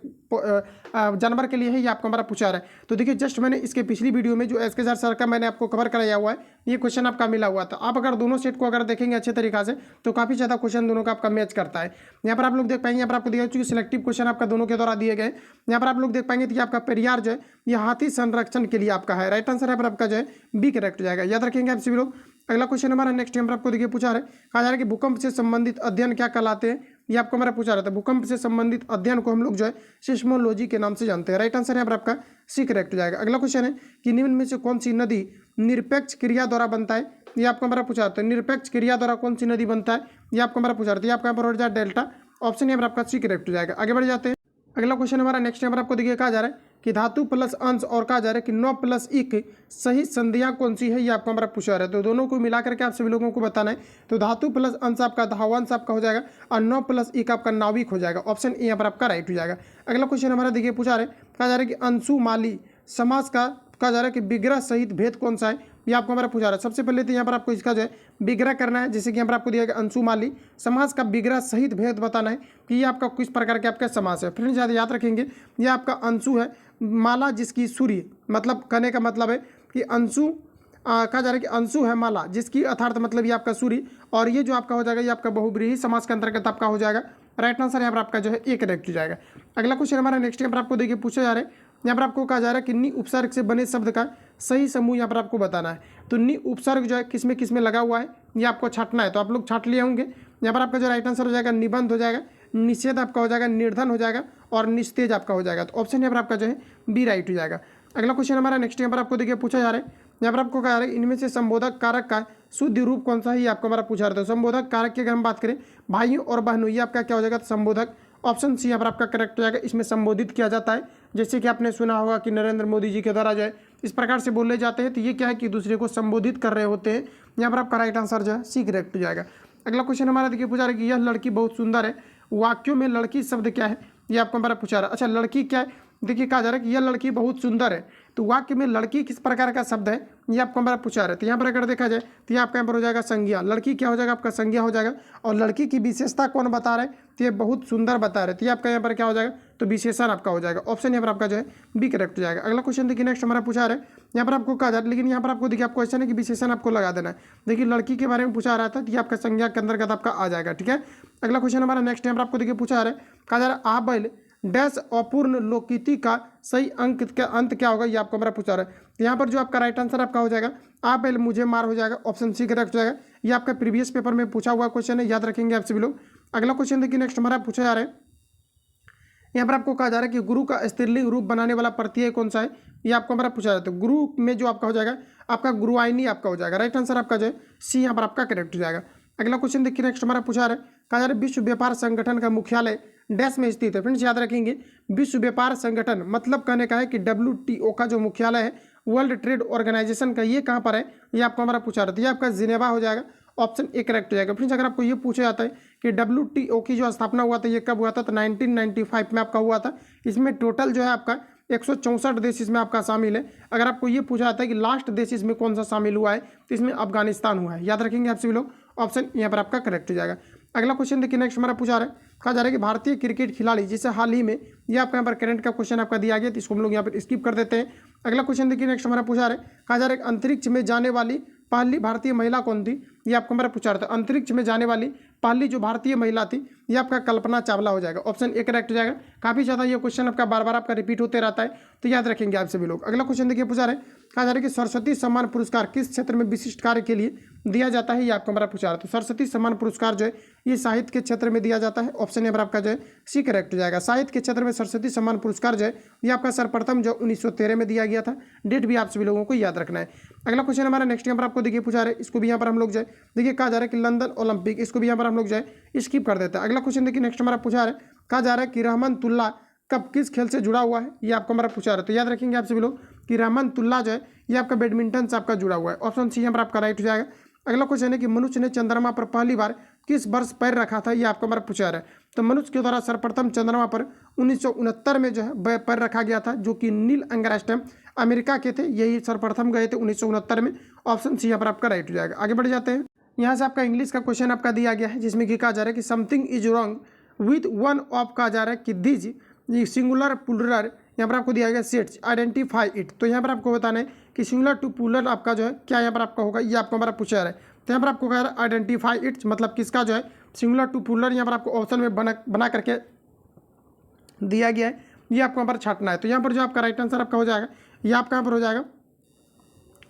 जानवर के लिए है, ये आपको हमारा पूछा रहा है। तो देखिए जस्ट मैंने इसके पिछली वीडियो में जो एसके सर का मैंने आपको कवर कराया हुआ है, ये क्वेश्चन आपका मिला हुआ था। आप अगर दोनों सेट को अगर देखेंगे अच्छे तरीका से तो काफ़ी ज़्यादा क्वेश्चन दोनों का आपका मैच करता है। यहाँ पर आप लोग देख पाएंगे, यहाँ पर आपको दिया चूँकि सिलेक्टिव क्वेश्चन आपका दोनों के द्वारा दिए गए। यहाँ पर आप लोग देख पाएंगे कि आपका पेरियार जो है ये हाथी संरक्षण के लिए आपका है। राइट आंसर यहाँ पर आपका जो है बी करेक्ट हो जाएगा, याद रखेंगे आप सभी लोग। अगला क्वेश्चन हमारा नेक्स्ट यहाँ पर आपको देखिए पूछा है, कहा जा रहा है कि भूकंप से संबंधित अध्ययन क्या कहलाते हैं, ये आपको हमारा पूछा रहता है। भूकंप से संबंधित अध्ययन को हम लोग जो है सिस्मोलॉजी के नाम से जानते हैं। राइट आंसर यहाँ पर आपका सी करेक्ट हो जाएगा। अगला क्वेश्चन है कि निम्न में से कौन सी नदी निरपेक्ष क्रिया द्वारा बनता है, ये आपको हमारा पूछा रहता है। निरपेक्ष क्रिया द्वारा कौन सी नदी बनता है, ये आपको हमारा पूछा रहता है। आपका यहाँ पर हो जाए डेल्टा, ऑप्शन यहाँ पर आपका सी करेक्ट हो जाएगा। आगे बढ़ जाते हैं। अगला क्वेश्चन हमारा नेक्स्ट यहाँ पर आपको देखिए कहा जा रहा है कि धातु प्लस अंश और कहा जा रहा है कि 9 प्लस 1 सही संधियां कौन सी है, ये आपको हमारा पूछा रहा है। तो दोनों को मिला करके आप सभी लोगों को बताना है। तो धातु प्लस अंश आपका धावांश आपका हो जाएगा और 9 प्लस 1 आपका नाविक हो जाएगा। ऑप्शन ए यहाँ पर आपका राइट हो जाएगा। अगला क्वेश्चन हमारा देखिए पूछा रहा है, कहा जा रहा है कि अंशुमाली समास का कहा जा रहा है कि विग्रह सहित भेद कौन सा है, ये आपको हमारा पूछा रहा है। सबसे पहले तो यहाँ पर आपको इसका जो है विग्रह करना है, जैसे कि यहाँ पर आपको दिया गया अंशुमाली समास का विग्रह सहित भेद बताना है कि ये आपका किस प्रकार के आपका समास है। फ्रेंड्स याद रखेंगे, ये आपका अंशु है, माला जिसकी सूर्य, मतलब कहने का मतलब है कि अंशु कहा जा रहा है कि अंशु है माला जिसकी अर्थात मतलब ये आपका सूर्य, और ये जो आपका हो जाएगा ये आपका बहुब्रीहि समास के अंतर्गत आपका हो जाएगा। राइट आंसर यहाँ पर आपका जो है ए करेक्ट हो जाएगा। अगला क्वेश्चन हमारा नेक्स्ट यहाँ पर आपको देखिए पूछा जा रहा है, यहाँ पर आपको कहा जा रहा है कि नि उपसर्ग से बने शब्द का सही समूह यहाँ पर आपको बताना है। तो नि उपसर्ग जो है किस में लगा हुआ है ये आपको छाटना है। तो आप लोग छाट लिए होंगे। यहाँ पर आपका जो राइट आंसर हो जाएगा निबंध हो जाएगा, निषेध आपका हो जाएगा, निर्धन हो जाएगा और निस्तेज आपका हो जाएगा। तो ऑप्शन यहाँ पर आपका जो है बी राइट हो जाएगा। अगला क्वेश्चन हमारा नेक्स्ट यहाँ पर आपको देखिए पूछा जा रहा है, यहाँ पर आपको कहा जा रहा है इनमें से संबोधक कारक का शुद्ध रूप कौन सा है, ये आपको हमारा पूछा रहा था। संबोधक कारक की अगर हम बात करें भाइयों और बहनों, ये आपका क्या हो जाएगा संबोधक। ऑप्शन सी यहाँ पर आपका करेक्ट हो जाएगा। इसमें संबोधित किया जाता है, जैसे कि आपने सुना होगा कि नरेंद्र मोदी जी के द्वारा जो है इस प्रकार से बोले जाते हैं। तो ये क्या है कि दूसरे को संबोधित कर रहे होते हैं। यहाँ पर आपका राइट आंसर जो है सी करेक्ट हो जाएगा। अगला क्वेश्चन हमारा देखिए पूछा रहा है कि यह लड़की बहुत सुंदर है, वाक्यों में लड़की शब्द क्या है, ये आपको हमारा पूछा रहा है। अच्छा लड़की क्या है, देखिए कहा जा रहा है कि यह लड़की बहुत सुंदर है, तो वाक्य में लड़की किस प्रकार का शब्द है ये आपको हमारा पूछा रहा है। तो यहाँ पर अगर देखा जाए तो ये आपका यहाँ पर हो जाएगा संज्ञा। लड़की क्या हो जाएगा आपका संज्ञा हो जाएगा। और लड़की की विशेषता कौन बता रहा है, तो ये बहुत सुंदर बता रहे, तो ये आपका यहाँ पर क्या हो जाएगा, तो विशेषण आपका हो जाएगा। ऑप्शन यहाँ पर आपका जो है बी करेक्ट हो जाएगा। अगला क्वेश्चन देखिए नेक्स्ट हमारा पूछा रहा है, यहाँ पर आपको कहा जा रहा है, लेकिन यहाँ पर आपको देखिए आपको क्वेश्चन है कि विशेषण आपको लगा देना है। देखिए लड़की के बारे में पूछा रहा था, तो ये आपका संज्ञा के अंतर्गत आपका आ जाएगा। ठीक है। अगला क्वेश्चन हमारा नेक्स्ट यहाँ पर आपको देखिए पूछा रहा है, कहा जा रहा है आबैल डैश अपूर्ण लोकिति का सही अंक का अंत क्या होगा, ये आपको हमारा पूछा रहा है। तो यहाँ पर जो आपका राइट आंसर आपका हो जाएगा आप पहले मुझे मार हो जाएगा। ऑप्शन सी करेक्ट हो जाएगा। ये आपका प्रीवियस पेपर में पूछा हुआ क्वेश्चन है, याद रखेंगे आप सभी लोग। अगला क्वेश्चन देखिए नेक्स्ट हमारा पूछा जा रहा है, यहाँ पर आपको कहा जा रहा है कि गुरु का स्त्रीलिंग रूप बनाने वाला प्रत्यय कौन सा है, ये आपको हमारा पूछा जाता है। गुरु में जो आपका हो जाएगा आपका गुरुआइनी आपका हो जाएगा। राइट आंसर आपका जो है सी यहाँ पर आपका करेक्ट हो जाएगा। अगला क्वेश्चन देखिए नेक्स्ट हमारा पूछा रहा है, कहा जा रहा है विश्व व्यापार संगठन का मुख्यालय डैश में स्थित है। फ्रेंड्स याद रखेंगे विश्व व्यापार संगठन मतलब कहने का है कि WTO का जो मुख्यालय है वर्ल्ड ट्रेड ऑर्गेनाइजेशन का, ये कहाँ पर है, ये आपको हमारा पूछा रहा था। ये आपका जिनेवा हो जाएगा। ऑप्शन ए करेक्ट हो जाएगा। फ्रेंड्स अगर आपको ये पूछा जाता है कि WTO की जो स्थापना हुआ था ये कब हुआ था, तो 1995 में आपका हुआ था। इसमें टोटल जो है आपका 164 देश इसमें आपका शामिल है। अगर आपको ये पूछा जाता है कि लास्ट देश इसमें कौन सा शामिल हुआ है, तो इसमें अफगानिस्तान हुआ है। याद रखेंगे आप सभी लोग। ऑप्शन यहाँ पर आपका करेक्ट हो जाएगा। अगला क्वेश्चन देखिए नेक्स्ट हमारा पूछा रहा है, कहा जा रहा है कि भारतीय क्रिकेट खिलाड़ी जिसे हाल ही में, ये आपका यहाँ पर करंट का क्वेश्चन आपका दिया गया, तो इसको हम लोग यहाँ पर स्किप कर देते हैं। अगला क्वेश्चन देखिए नेक्स्ट हमारा पूछा रहा है, कहा जा रहा है कि अंतरिक्ष में जाने वाली पहली भारतीय महिला कौन थी, ये आपको हमारा पूछा रहा था। अंतरिक्ष में जाने वाली पहली जो भारतीय महिला थी ये आपका कल्पना चावला हो जाएगा। ऑप्शन ए करेक्ट हो जाएगा। काफ़ी ज़्यादा ये क्वेश्चन आपका बार बार आपका रिपीट होते रहता है, तो याद रखेंगे आप सभी लोग। अगला क्वेश्चन देखिए पूछा रहे, कहा जा रहा है कि सरस्वती सम्मान पुरस्कार किस क्षेत्र में विशिष्ट कार्य के लिए दिया जाता है, ये आपको हमारा पूछा रहा है। तो सरस्वती सम्मान पुरस्कार जो है ये साहित्य के क्षेत्र में दिया जाता है। ऑप्शन यहाँ पर आपका जो है सी करेक्ट हो जाएगा। साहित्य के क्षेत्र में सरस्वती सम्मान पुरस्कार जो है ये आपका सर्वप्रथम जो 1913 में दिया गया था। डेट भी आप सभी लोगों को याद रखना है। अगला क्वेश्चन हमारा नेक्स्ट यहाँ पर आपको देखिए पूछा रहे, इसको भी यहाँ पर हम लोग जो है देखिए कहा जा रहा है कि लंदन ओलंपिक, इसको भी यहाँ पर हम लोग जो है स्किप कर देते हैं। अगला क्वेश्चन देखिए नेक्स्ट हमारा पूछा रहा है, कहा जा रहा है कि रहमतुल्लाह कब किस खेल से जुड़ा हुआ है, ये आपको हमारा पूछा रहा है। तो याद रखेंगे आप सभी लोग कि रहमतुल्लाह जो है ये आपका बैडमिंटन से आपका जुड़ा हुआ है। ऑप्शन सी यहाँ पर आपका राइट हो जाएगा। अगला क्वेश्चन है कि मनुष्य ने चंद्रमा पर पहली बार किस वर्ष पैर रखा था, ये आपको हमारा पूछा रहा है। तो मनुष्य के द्वारा सर्वप्रथम चंद्रमा पर 1969 में जो है पैर रखा गया था, जो कि नील एंगस्ट्रॉम अमेरिका के थे, यही सर्वप्रथम गए थे 1969 में। ऑप्शन सी यहाँ पर आपका राइट हो जाएगा। आगे बढ़ जाते हैं। यहाँ से आपका इंग्लिश का क्वेश्चन आपका दिया गया है, जिसमें कि कहा जा रहा है कि something is wrong with one of कहा जा रहा है कि दिज सिंगुलर प्लूरल यहाँ पर आपको दिया गया सेट्स आइडेंटिफाई इट। तो यहाँ पर आपको बताना है कि सिंगुलर टू प्लूरल आपका जो है क्या यहाँ पर आपका होगा, ये आपको हमारा पूछा जा रहा है। तो यहाँ पर आपको कह रहा है आइडेंटिफाई इट्स मतलब किसका जो है सिंगुलर टू प्लूरल यहाँ पर आपको ऑप्शन में बना करके दिया गया है, ये आपको यहाँ पर छाटना है। तो यहाँ पर जो आपका राइट आंसर आपका हो जाएगा ये आपका यहाँ पर हो जाएगा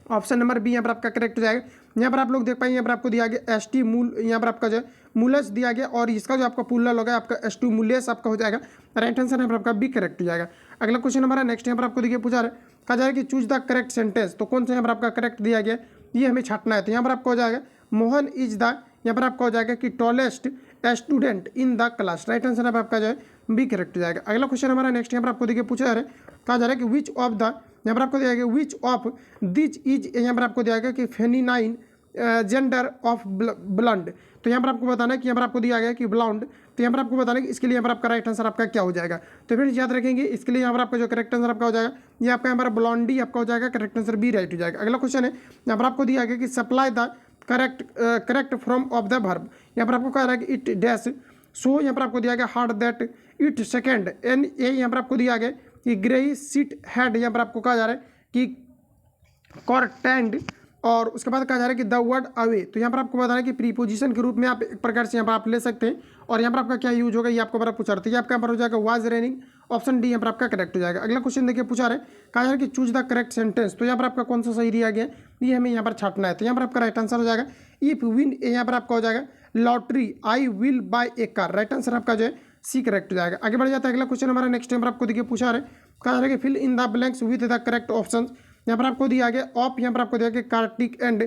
ऑप्शन नंबर बी यहाँ पर आपका करेक्ट हो जाएगा। यहाँ पर आप लोग देख पाएंगे यहाँ पर आपको दिया गया एस टी मूल यहाँ पर आपका जो है मूलस दिया गया और इसका जो आपका प्लूरल होगा आपका एस टू मूल्यस आपका हो जाएगा। राइट आंसर यहाँ पर आपका बी करेक्ट हो जाएगा। अगला क्वेश्चन हमारा नेक्स्ट यहाँ पर आपको देखिए पूछा रहा है, कहा जाएगा कि चूज द करेक्ट सेंटेंस। तो कौन सा यहाँ पर आपका करेक्ट दिया गया ये हमें छाटना है। तो यहाँ पर आपको हो जाएगा मोहन इज द यहाँ पर आपका हो जाएगा कि tallest student in the class. Right answer यहाँ पर आपका जो है बी करेक्ट हो जाएगा। अगला क्वेश्चन हमारा नेक्स्ट यहाँ पर आपको देखिए पूछा जा रहा है, कहा जा रहा है कि विच ऑफ द यहाँ पर आपको दिया गया विच ऑफ दिस इज यहाँ पर आपको दिया गया कि फेमिनाइन जेंडर ऑफ ब्लंड। तो यहाँ पर आपको बताना है कि यहाँ पर आपको दिया गया कि ब्लॉन्ड। तो यहाँ पर आपको बताना है कि इसके लिए यहाँ पर आपका राइट आंसर आपका क्या हो जाएगा। तो फिर याद रखेंगे इसके लिए यहाँ पर आपका जो करेक्ट आंसर आपका हो जाएगा ये आपका यहाँ पर ब्लॉन्डी आपका हो जाएगा। करेक्ट आंसर बी राइट हो जाएगा। अगला क्वेश्चन है यहाँ पर आपको दिया गया कि supply the correct from of the verb. यहाँ पर आपको कह रहा है कि इट डैश सो यहाँ पर आपको दिया गया hard that it second an a यहाँ पर आपको दिया गया कि ग्रे सीट हेड यहाँ पर आपको कहा जा रहा है कि कॉर्टेंड और उसके बाद कहा जा रहा है कि द वर्ड अवे। तो यहाँ पर आपको बताना है कि प्रीपोजिशन के रूप में आप एक प्रकार से यहाँ पर आप ले सकते हैं और यहाँ पर आपका क्या यूज होगा ये आपको बड़ा पूछा रहा है। आपका यहाँ पर हो जाएगा वाज रेनिंग ऑप्शन डी यहाँ पर आपका करेक्ट हो जाएगा। अगला क्वेश्चन देखिए पूछा रहा है, कहा जा रहा है कि चूज द करेक्ट सेंटेंस। तो यहाँ पर आपका कौन सा सही दिया गया ये हमें यहाँ पर छाटना है। तो यहाँ पर आपका राइट आंसर हो जाएगा इफ विन यहाँ पर आपका हो जाएगा lottery I will buy A car. Right answer आपका जो है सी करेक्ट हो जाएगा। आगे बढ़ जाता है अगला क्वेश्चन हमारा नेक्स्ट टाइम पर आपको देखिए पूछा रहा है, कहा जा रहा है कि fill in the blanks with the correct option. यहाँ पर आपको दिया गया ऑफ यहाँ पर आपको दिया गया कार्टिक एंड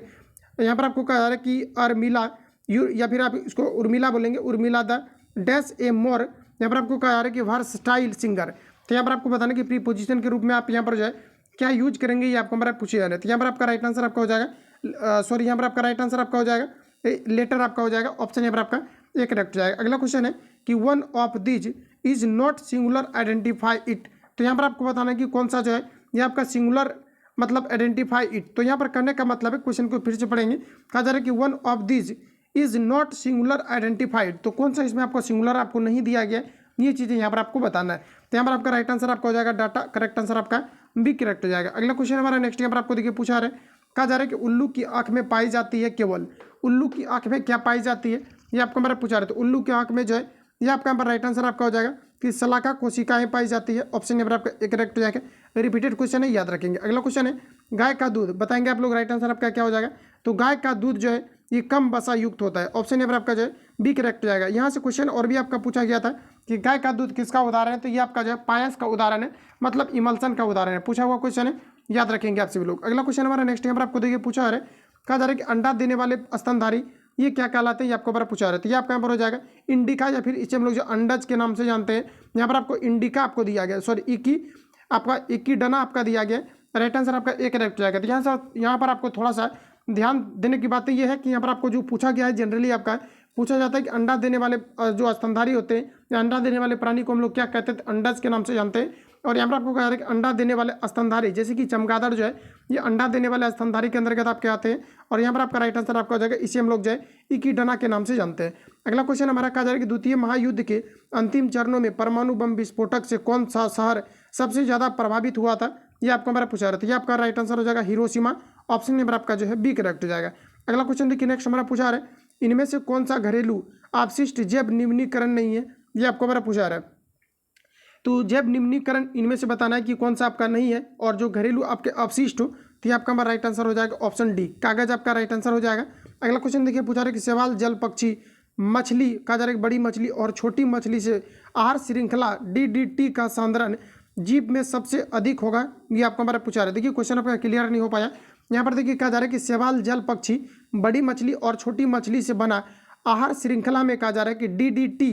यहाँ पर आपको कहा जा रहा है कि अर्मिला या फिर आप इसको उर्मिला बोलेंगे उर्मिला द डैश ए मोर। यहाँ पर आपको कहा जा रहा है कि वर्सटाइल सिंगर। तो यहाँ पर आपको बताना कि प्रीपोजिशन के रूप में आप यहाँ पर जो है क्या यूज करेंगे ये आपको हमारा पूछे जा रहे हैं। तो यहाँ पर आपका राइट आंसर आपका हो जाएगा सॉरी यहाँ पर आपका राइट आंसर आपका हो जाएगा लेटर आपका हो जाएगा ऑप्शन यहाँ पर आपका एक करेक्ट हो जाएगा। अगला क्वेश्चन है कि one of these is not singular identify it. तो यहाँ पर आपको बताना है कि कौन सा जो है ये आपका सिंगुलर मतलब आइडेंटिफाई इट। तो यहाँ पर करने का मतलब है क्वेश्चन को फिर से पढ़ेंगे, कहा जा रहा है कि one of these is not singular identified. तो कौन सा इसमें आपको सिंगुलर आपको नहीं दिया गया ये चीज़ें यहाँ पर आपको बताना है। तो यहाँ पर आपका राइट आंसर आपका हो जाएगा डाटा करेक्ट आंसर आपका बी करेक्ट हो जाएगा। अगला क्वेश्चन हमारा नेक्स्ट यहाँ पर आपको देखिए पूछा रहा है, कहा जा रहा है कि उल्लू की आँख में पाई जाती है केवल। उल्लू की आँख में क्या पाई जाती है ये आपको हमारा पूछा रहा है। तो उल्लू की आँख में जो है ये आपका यहाँ पर राइट आंसर आपका हो जाएगा कि शलाका कोशिकाएं पाई जाती है। ऑप्शन यहाँ पर आपका एक करेक्ट हो जाएगा। रिपीटेड क्वेश्चन है याद रखेंगे। अगला क्वेश्चन है गाय का दूध बताएंगे आप लोग राइट आंसर आपका क्या हो जाएगा। तो गाय का दूध जो है ये कम वसा युक्त होता है। ऑप्शन यहाँ पर आपका जो है बी करेक्ट हो जाएगा। यहाँ से क्वेश्चन और भी आपका पूछा गया था कि गाय का दूध किसका उदाहरण है। तो ये आपका जो है पायस का उदाहरण है मतलब इमल्सन का उदाहरण है। पूछा हुआ क्वेश्चन है याद रखेंगे आप सभी लोग। अगला क्वेश्चन हमारा नेक्स्ट यहाँ पर आपको देखिए पूछा है, कहा जा रहा है कि अंडा देने वाले स्तनधारी ये क्या कहलाते हैं ये आपको बड़ा पूछा रहा है। तो ये आपका यहाँ पर हो जाएगा इंडिका या फिर इसे हम लोग जो अंडज के नाम से जानते हैं। यहाँ पर आपको इंडिका आपको दिया गया सॉरी इकी आपका इकीडना आपका दिया गया। राइट आंसर आपका एक करेक्ट हो जाएगा। तो यहाँ पर आपको थोड़ा सा ध्यान देने की बात ये है कि यहाँ पर आपको जो पूछा गया है जनरली आपका पूछा जाता है कि अंडा देने वाले जो स्तनधारी होते हैं या अंडा देने वाले प्राणी को हम लोग क्या कहते हैं अंडज के नाम से जानते हैं। और यहाँ पर आपको कहा जा रहा है कि अंडा देने वाले स्तनधारी जैसे कि चमगादड़ जो है ये अंडा देने वाले स्तनधारी के अंतर्गत आपके आते हैं। और यहाँ पर आपका राइट आंसर आपका हो जाएगा इसे हम लोग जो है इकीडना के नाम से जानते हैं। अगला क्वेश्चन हमारा कहा जा रहा है कि द्वितीय महायुद्ध के अंतिम चरणों में परमाणु बम विस्फोटक से कौन सा शहर सबसे ज़्यादा प्रभावित हुआ था ये आपको हमारा पूछा रहा था। ये आपका राइट आंसर हो जाएगा हिरोशिमा। ऑप्शन नंबर आपका जो है बी करेक्ट हो जाएगा। अगला क्वेश्चन देखिए नेक्स्ट हमारा पूछा रहा है इनमें से कौन सा घरेलू अपशिष्ट जैव निम्नीकरण नहीं है ये आपको हमारा पूछा रहा है। तो जैव निम्नीकरण इनमें से बताना है कि कौन सा आपका नहीं है और जो घरेलू आपके अपशिष्ट हो तो ये आपका हमारा राइट आंसर हो जाएगा ऑप्शन डी कागज आपका राइट आंसर हो जाएगा। अगला क्वेश्चन देखिए पूछा रहा है कि शैवाल जल पक्षी मछली कहा जा रहा है बड़ी मछली और छोटी मछली से आहार श्रृंखला DDT का सांद्रण जीव में सबसे अधिक होगा ये आपको हमारा पूछा रहा है। देखिए क्वेश्चन आपका क्लियर नहीं हो पाया। यहाँ पर देखिए कहा जा रहा है कि शैवाल जल पक्षी बड़ी मछली और छोटी मछली से बना आहार श्रृंखला में कहा जा रहा है कि DDT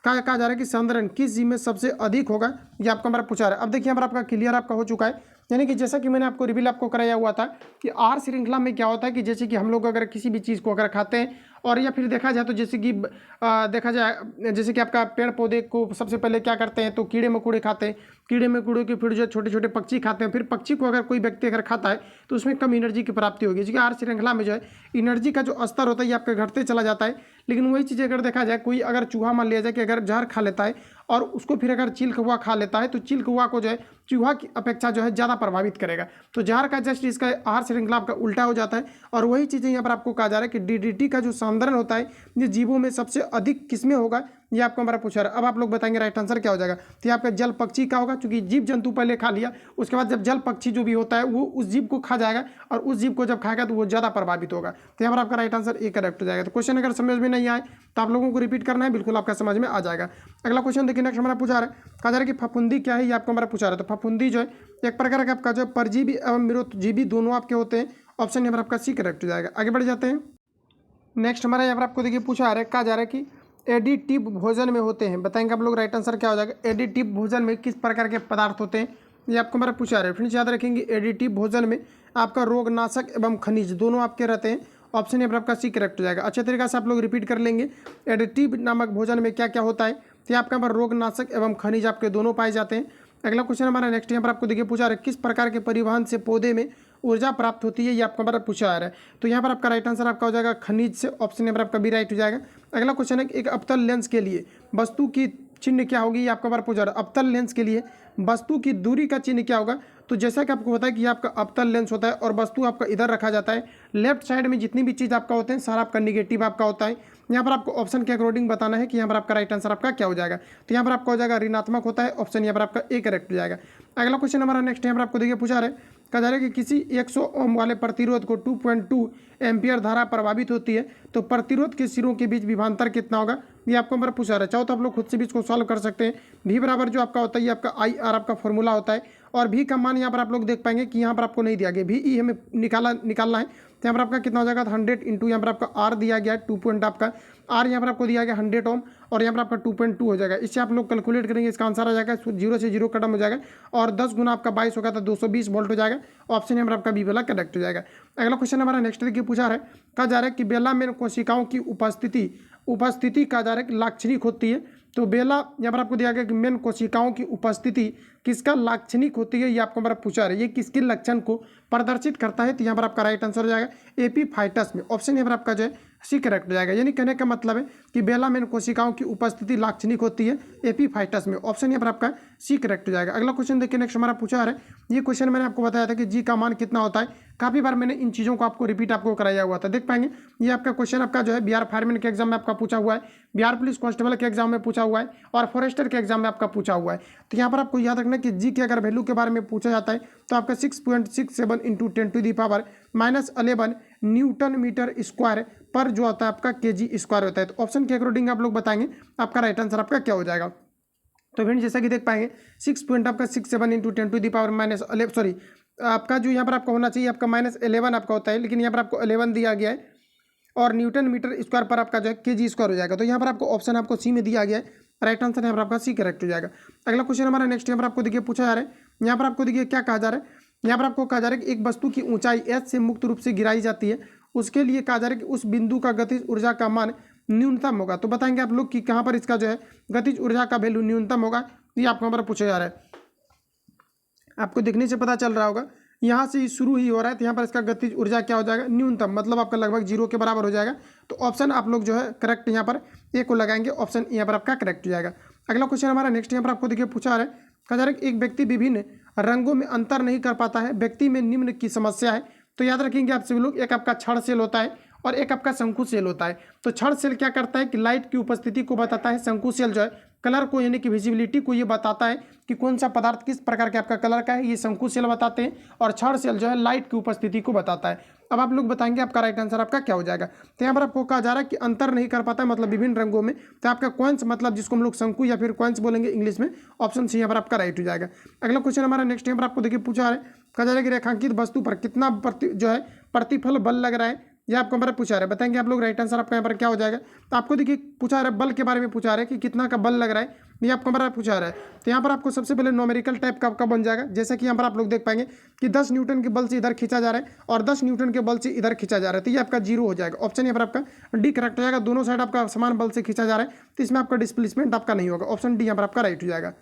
कहा जा रहा है कि सांद्रण किस जीव में सबसे अधिक होगा ये आपको हमारा पूछा रहा है। अब देखिए यहाँ पर आपका क्लियर आपका हो चुका है यानी कि जैसा कि मैंने आपको रिवील आपको कराया हुआ था कि आहार श्रृंखला में क्या होता है कि जैसे कि हम लोग अगर किसी भी चीज़ को अगर खाते हैं और या फिर देखा जाए तो जैसे कि देखा जाए जैसे कि आपका पेड़ पौधे को सबसे पहले क्या करते हैं, तो कीड़े मकोड़े खाते हैं, कीड़े मकोड़ों के फिर जो छोटे छोटे पक्षी खाते हैं, फिर पक्षी को अगर कोई व्यक्ति अगर खाता है तो उसमें कम एनर्जी की प्राप्ति होगी, क्योंकि आहार श्रृंखला में जो है एनर्जी का जो स्तर होता है ये आपका घटते चला जाता है। लेकिन वही चीज़ अगर देखा जाए, कोई अगर चूहा मान लिया जाए कि अगर जहर खा लेता है और उसको फिर अगर चील कौवा खा लेता है, तो चील कौवा को जो है चूहा की अपेक्षा जो है ज़्यादा प्रभावित करेगा। तो जहर का जस्ट इसका आहार श्रृंखला आपका उल्टा हो जाता है। और वही चीज़ें यहाँ पर आपको कहा जा रहा है कि डीडीटी का जो सांद्रण होता है ये जीवों में सबसे अधिक किसमें होगा, ये आपको हमारा पूछा रहा है। अब आप लोग बताएंगे राइट आंसर क्या हो जाएगा। तो ये आपका जल पक्षी का होगा, क्योंकि जीव जंतु पहले खा लिया, उसके बाद जब जल पक्षी जो भी होता है वो उस जीव को खा जाएगा, और उस जीव को जब खाएगा तो वो ज़्यादा प्रभावित होगा। तो यहाँ पर आपका राइट आंसर ए करेक्ट हो जाएगा। तो क्वेश्चन अगर समझ में नहीं आए तो आप लोगों को रिपीट करना है, बिल्कुल आपका समझ में आ जाएगा। अगला क्वेश्चन देखिए, नेक्स्ट हमारा पूछा रहा है, कहा जा रहा है कि फफूंदी क्या है, ये आपको हमारा पूछा रहा है। तो फफूंदी जो है एक प्रकार का आपका जो परजीवी एवं निरोधजीवी दोनों आपके होते हैं। ऑप्शन यहाँ पर आपका सी करेक्ट हो जाएगा। आगे बढ़ जाते हैं। नेक्स्ट हमारा यहाँ पर आपको देखिए पूछा आ रहा है, कहा जा रहा है कि एडिटिव भोजन में होते हैं। बताएंगे आप लोग राइट आंसर क्या हो जाएगा। एडिटिव भोजन में किस प्रकार के पदार्थ होते हैं, ये आपको हमारा पूछा रहा है। फ्रेंड्स याद रखेंगे, एडिटिव भोजन में आपका रोगनाशक एवं खनिज दोनों आपके रहते हैं। ऑप्शन यहाँ पर आपका सी करेक्ट हो जाएगा। अच्छे तरीके से आप लोग रिपीट कर लेंगे, एडिटिव नामक भोजन में क्या क्या होता है। तो आपका यहाँ पर रोगनाशक एवं खनिज आपके दोनों पाए जाते हैं। अगला क्वेश्चन हमारा नेक्स्ट यहाँ पर आपको देखिए पूछा रहा है, किस प्रकार के परिवहन से पौधे में ऊर्जा प्राप्त होती है, ये आपको हमारा पूछा आ रहा है। तो यहाँ पर आपका राइट आंसर आपका हो जाएगा खनिज से। ऑप्शन यहाँ पर आपका भी राइट हो जाएगा। अगला क्वेश्चन है, एक अवतल लेंस के लिए वस्तु की चिन्ह क्या होगी, ये आपको हमारा पूछा रहा है। अवतल लेंस के लिए वस्तु की दूरी का चिन्ह क्या होगा। तो जैसा कि आपको पता है कि आपका अवतल लेंस होता है और वस्तु आपका इधर रखा जाता है। लेफ्ट साइड में जितनी भी चीज़ आपका होते हैं सारा आपका निगेटिव आपका होता है। यहाँ पर आपको ऑप्शन के अकॉर्डिंग बताना है कि यहाँ पर आपका राइट आंसर आपका क्या हो जाएगा। तो यहाँ पर आपका हो जाएगा ऋणात्मक होता है। ऑप्शन यहाँ पर आपका ए करेक्ट हो जाएगा। अगला क्वेश्चन हमारा नेक्स्ट यहाँ पर आपको देखिए पूछा रहे, कहा जा रहा है कि किसी 100 ओम वाले प्रतिरोध को 2.2 एम्पियर धारा प्रभावित होती है, तो प्रतिरोध के सिरों के बीच विभवांतर कितना होगा, ये आपको हमारा पूछा रहा है। चाहो तो आप लोग खुद से भी इसको सॉल्व कर सकते हैं। भी बराबर जो आपका होता है ये आपका आई आर आपका फॉर्मूला होता है, और भी का मान यहाँ पर आप लोग देख पाएंगे कि यहाँ पर आपको नहीं दिया गया, भी ई हमें निकालना है। तो यहाँ पर आपका कितना हो जाएगा, 100 इंटू यहाँ पर आपका आर दिया गया है 2 पॉइंट आपका आर यहाँ पर आपको दिया गया 100 ओम, और यहाँ पर आपका 2.2 हो जाएगा। इससे आप लोग कैलकुलेट करेंगे, इसका आंसर आ जाएगा 0 से 0 खत्म हो जाएगा, और 10 गुना आपका 22 होगा तो 220 वोल्ट हो जाएगा। ऑप्शन यहाँ पर आपका बी वाला करेक्ट हो जाएगा। अगला क्वेश्चन हमारा नेक्स्ट देखिए पूछा रहा है, कहा जा रहा है कि बेला में कोशिकाओं की उपस्थिति कहा जा रहा है कि लाक्षणिक होती है। तो बेला यहाँ पर आपको दिया गया कि मेन कोशिकाओं की उपस्थिति किसका लाक्षणिक होती है, ये आपको हमारा पूछा रहा है। ये किसके लक्षण को प्रदर्शित करता है, तो यहाँ पर आपका राइट आंसर हो जाएगा एपीफाइटस में। ऑप्शन यहाँ पर आपका जो है सी करेक्ट हो जाएगा। यानी कहने का मतलब है कि बेला मेन कोशिकाओं की उपस्थिति लाक्षणिक होती है एपीफाइटस में। ऑप्शन यहाँ पर आपका सी करेक्ट हो जाएगा। अगला क्वेश्चन देखिए, नेक्स्ट हमारा पूछा रहा है, ये क्वेश्चन मैंने आपको बताया था कि जी का मान कितना होता है। काफ़ी बार मैंने इन चीज़ों को आपको रिपीट आपको कराया हुआ था, देख पाएंगे। ये आपका क्वेश्चन आपका जो है बिहार फायरमैन के एग्जाम में आपका पूछा हुआ है, बिहार पुलिस कांस्टेबल के एग्जाम में पूछा हुआ है, और फॉरेस्टर के एग्जाम में आपका पूछा हुआ है। तो यहाँ पर आपको याद रखना कि जी के अगर वैल्यू के बारे में पूछा जाता है तो आपका 6.67 इंटू 10⁻⁻11 न्यूटन मीटर स्क्वायर पर जो आता है आपका केजी स्क्वायर होता है। तो ऑप्शन के अकॉर्डिंग आप लोग बताएंगे आपका राइट आंसर आपका क्या हो जाएगा। तो फ्रेंड जैसा कि देख पाएंगे 6.67 इंटू 10⁻11 सॉरी आपका जो यहाँ पर आपका होना चाहिए आपका -11 आपका होता है, लेकिन यहाँ पर आपको 11 दिया गया है, और न्यूटन मीटर स्क्वायर पर आपका जो है केजी स्क्वायर हो जाएगा। तो यहाँ पर आपको ऑप्शन आपको सी में दिया गया है, राइट आंसर यहाँ पर आपका सी करेक्ट हो जाएगा। अगला क्वेश्चन हमारा नेक्स्ट यहाँ पर आपको देखिए पूछा जा रहा है, यहाँ पर आपको देखिए क्या कहा जा रहा है, यहाँ पर आपको कहा जा रहा है कि एक वस्तु की ऊंचाई एच से मुक्त रूप से गिराई जाती है, उसके लिए कहा जा रहा है कि उस बिंदु का गतिज ऊर्जा का मान न्यूनतम होगा। तो बताएंगे आप लोग कि कहाँ पर इसका जो है गतिज ऊर्जा का वैल्यू न्यूनतम होगा, ये आपको हमारा पूछा जा रहा है। आपको देखने से पता चल रहा होगा यहाँ से शुरू ही हो रहा है, तो यहाँ पर इसका गतिज ऊर्जा क्या हो जाएगा, न्यूनतम, मतलब आपका लगभग 0 के बराबर हो जाएगा। तो ऑप्शन आप लोग जो है करेक्ट यहाँ पर ए को लगाएंगे, ऑप्शन यहाँ पर आपका करेक्ट हो जाएगा। अगला क्वेश्चन हमारा नेक्स्ट यहाँ पर आपको देखिए पूछा रहा है, कहा जा रहा है कि एक व्यक्ति विभिन्न रंगों में अंतर नहीं कर पाता है, व्यक्ति में निम्न की समस्या है। तो याद रखेंगे आप सभी लोग, एक आपका क्षण सेल होता है और एक आपका शंकु सेल होता है। तो क्षण सेल क्या करता है कि लाइट की उपस्थिति को बताता है, शंकु सेल जो है कलर को यानी कि विजिबिलिटी को ये बताता है कि कौन सा पदार्थ किस प्रकार के आपका कलर का है, ये शंकु सेल बताते हैं, और क्षण सेल जो है लाइट की उपस्थिति को बताता है। अब आप लोग बताएंगे आपका राइट आंसर आपका क्या हो जाएगा। तो यहाँ पर आपको कहा जा रहा है कि अंतर नहीं कर पाता है मतलब विभिन्न रंगों में, तो आपका कौन मतलब जिसको हम लोग शंकु या फिर कौन बोलेंगे इंग्लिश में, ऑप्शन सी यहाँ पर आपका राइट हो जाएगा। अगला क्वेश्चन हमारा नेक्स्ट यहाँ पर आपको देखिए पूछा है, कहा जा रहा है कि रेखांकित वस्तु पर कितना जो है प्रतिफल बल लग रहा है, ये आपको हमारा पूछा रहा है, बताएंगे आप लोग राइट आंसर आपका यहाँ पर क्या हो जाएगा। तो आपको देखिए पूछा रहा है बल के बारे में पूछा रहा है कि कितना का बल लग रहा है, ये आपको हमारा पूछा रहा है। तो यहाँ पर आपको सबसे पहले नोमेरिकल टाइप का आपका बन जाएगा, जैसे कि यहाँ पर आप लोग देख पाएंगे कि 10 न्यूटन के बल से इधर खींचा जा रहा है और 10 न्यूटन के बल से इधर खींचा जा रहा है, तो ये आपका जीरो हो जाएगा। ऑप्शन यहाँ पर आपका डी करेक्ट हो जाएगा। दोनों साइड आपका समान बल से खींचा जा रहा है, तो इसमें आपका डिस्प्लेसमेंट आपका नहीं होगा। ऑप्शन डी यहाँ पर आपका राइट हो जाएगा।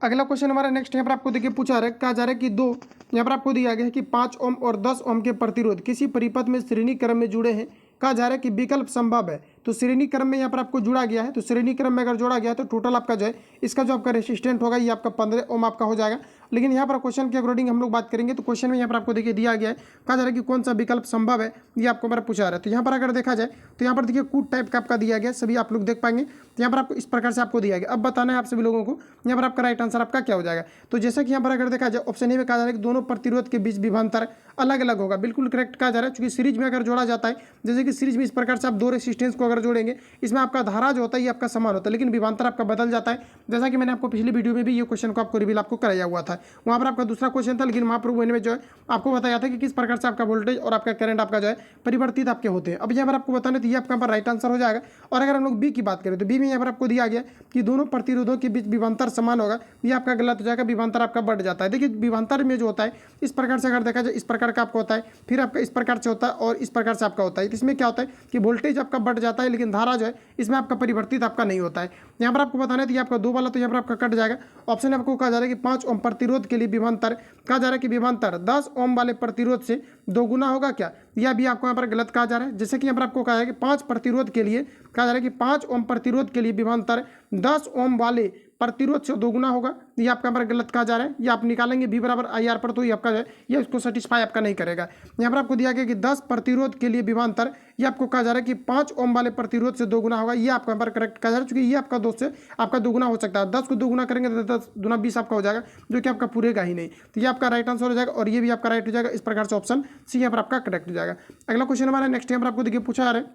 अगला क्वेश्चन हमारा नेक्स्ट यहाँ पर आपको देखिए पूछा रहा है, कहा जा रहा है कि दो, यहाँ पर आपको दिया गया है कि 5 ओम और 10 ओम के प्रतिरोध किसी परिपथ में श्रेणी क्रम में जुड़े हैं। कहा जा रहा है कि विकल्प संभव है, तो श्रेणी क्रम में यहाँ पर आपको जुड़ा गया है, तो श्रेणी क्रम में अगर जोड़ा गया है तो टोटल आपका जो है इसका जो आपका रेसिस्टेंट होगा ये आपका 15 ओम आपका हो जाएगा। लेकिन यहाँ पर क्वेश्चन के अकॉर्डिंग हम लोग बात करेंगे, तो क्वेश्चन में यहाँ पर आपको देखिए दिया गया है, कहा जा रहा है कि कौन सा विकल्प संभव है, ये आपको हमारा पूछा रहा है। तो यहाँ पर अगर देखा जाए तो यहाँ पर देखिए कूट टाइप का आपका दिया गया, सभी आप लोग देख पाएंगे। तो यहाँ पर आपको इस प्रकार से आपको दिया गया। अब बताना है आप सभी लोगों को यहाँ पर आपका राइट आंसर आपका क्या हो जाएगा। तो जैसा कि यहाँ पर अगर देखा जाए ऑप्शन ए में कहा जा रहा है कि दोनों प्रतिरोध के बीच विभवांतर अलग अलग होगा, बिल्कुल करेक्ट कहा जा रहा है। क्योंकि सीरीज में अगर जोड़ा जाता है, जैसे कि सीरीज में इस प्रकार से आप दो रेसिस्टेंस को अगर जोड़ेंगे, इसमें आपका धारा जो होता है ये आपका समान होता है, लेकिन विभवांतर आपका बदल जाता है। जैसा कि मैंने आपको पिछली वीडियो में भी ये क्वेश्चन को आपको रिवील आपको कराया हुआ था, वहाँ पर आपका दूसरा क्वेश्चन था, लेकिन वहाँ पर में जो है आपको बताया था कि किस प्रकार से आपका वोल्टेज और आपका करंट आपका जो है परिवर्तित आपके होते हैं। अब यहाँ पर आपको बताना तो ये आपका राइट आंसर हो जाएगा। और अगर हम लोग बी की बात करें तो बी में यहाँ पर आपको दिया गया कि दोनों प्रतिरोधों के बीच विभवांतर समान होगा, ये आपका गलत हो जाएगा, विभवांतर आपका बढ़ जाता है। देखिए विभवांतर में जो होता है इस प्रकार से अगर देखा जाए इस प्रकार का आपका होता है, फिर आपका इस प्रकार से होता है और इस प्रकार से आपका होता है। इसमें क्या होता है कि वोल्टेज आपका बढ़ जाता है, लेकिन धारा जो है इसमें आपका परिवर्तित आपका नहीं होता है। यहाँ पर आपको बताना है तो ये आपका दो वाला तो यहाँ पर आपका कट जाएगा। ऑप्शन आपको कहा जा रहा है कि 5 ओम प्रतिरोध के लिए विभवांतर, कहा जा रहा है कि विभवांतर 10 ओम वाले प्रतिरोध से दोगुना होगा क्या, यह भी आपको यहाँ पर गलत कहा जा रहा है। जैसे कि यहाँ पर आपको कहा है कि 5 प्रतिरोध के लिए, कहा जा रहा है कि 5 ओम प्रतिरोध के लिए विभवांतर 10 ओम वाले प्रतिरोध से दोगुना होगा, ये आपका यहाँ पर गलत कहा जा रहा है। ये आप निकालेंगे V बराबर IR पर, तो ये आपका है ये इसको सेटिस्फाई आपका नहीं करेगा। यहाँ पर आपको दिया गया कि 10 प्रतिरोध के लिए विभवांतर, ये आपको कहा जा रहा है कि 5 ओम वाले प्रतिरोध से दोगुना होगा, ये आपका यहाँ पर करेक्ट कहा जा रहा है। क्योंकि ये आपका 2 से आपका दोगुना हो सकता है, 10 को दोगुना करेंगे तो 10 दूना 20 आपका हो जाएगा, जो कि आपका पूरेगा ही नहीं। तो ये आपका राइट आंसर हो जाएगा और ये भी आपका राइट हो जाएगा। इस प्रकार से ऑप्शन सी यहाँ पर आपका करेक्ट हो जाएगा। अगला क्वेश्चन हमारा नेक्स्ट यहाँ पर आपको देखिए पूछा जा रहा है,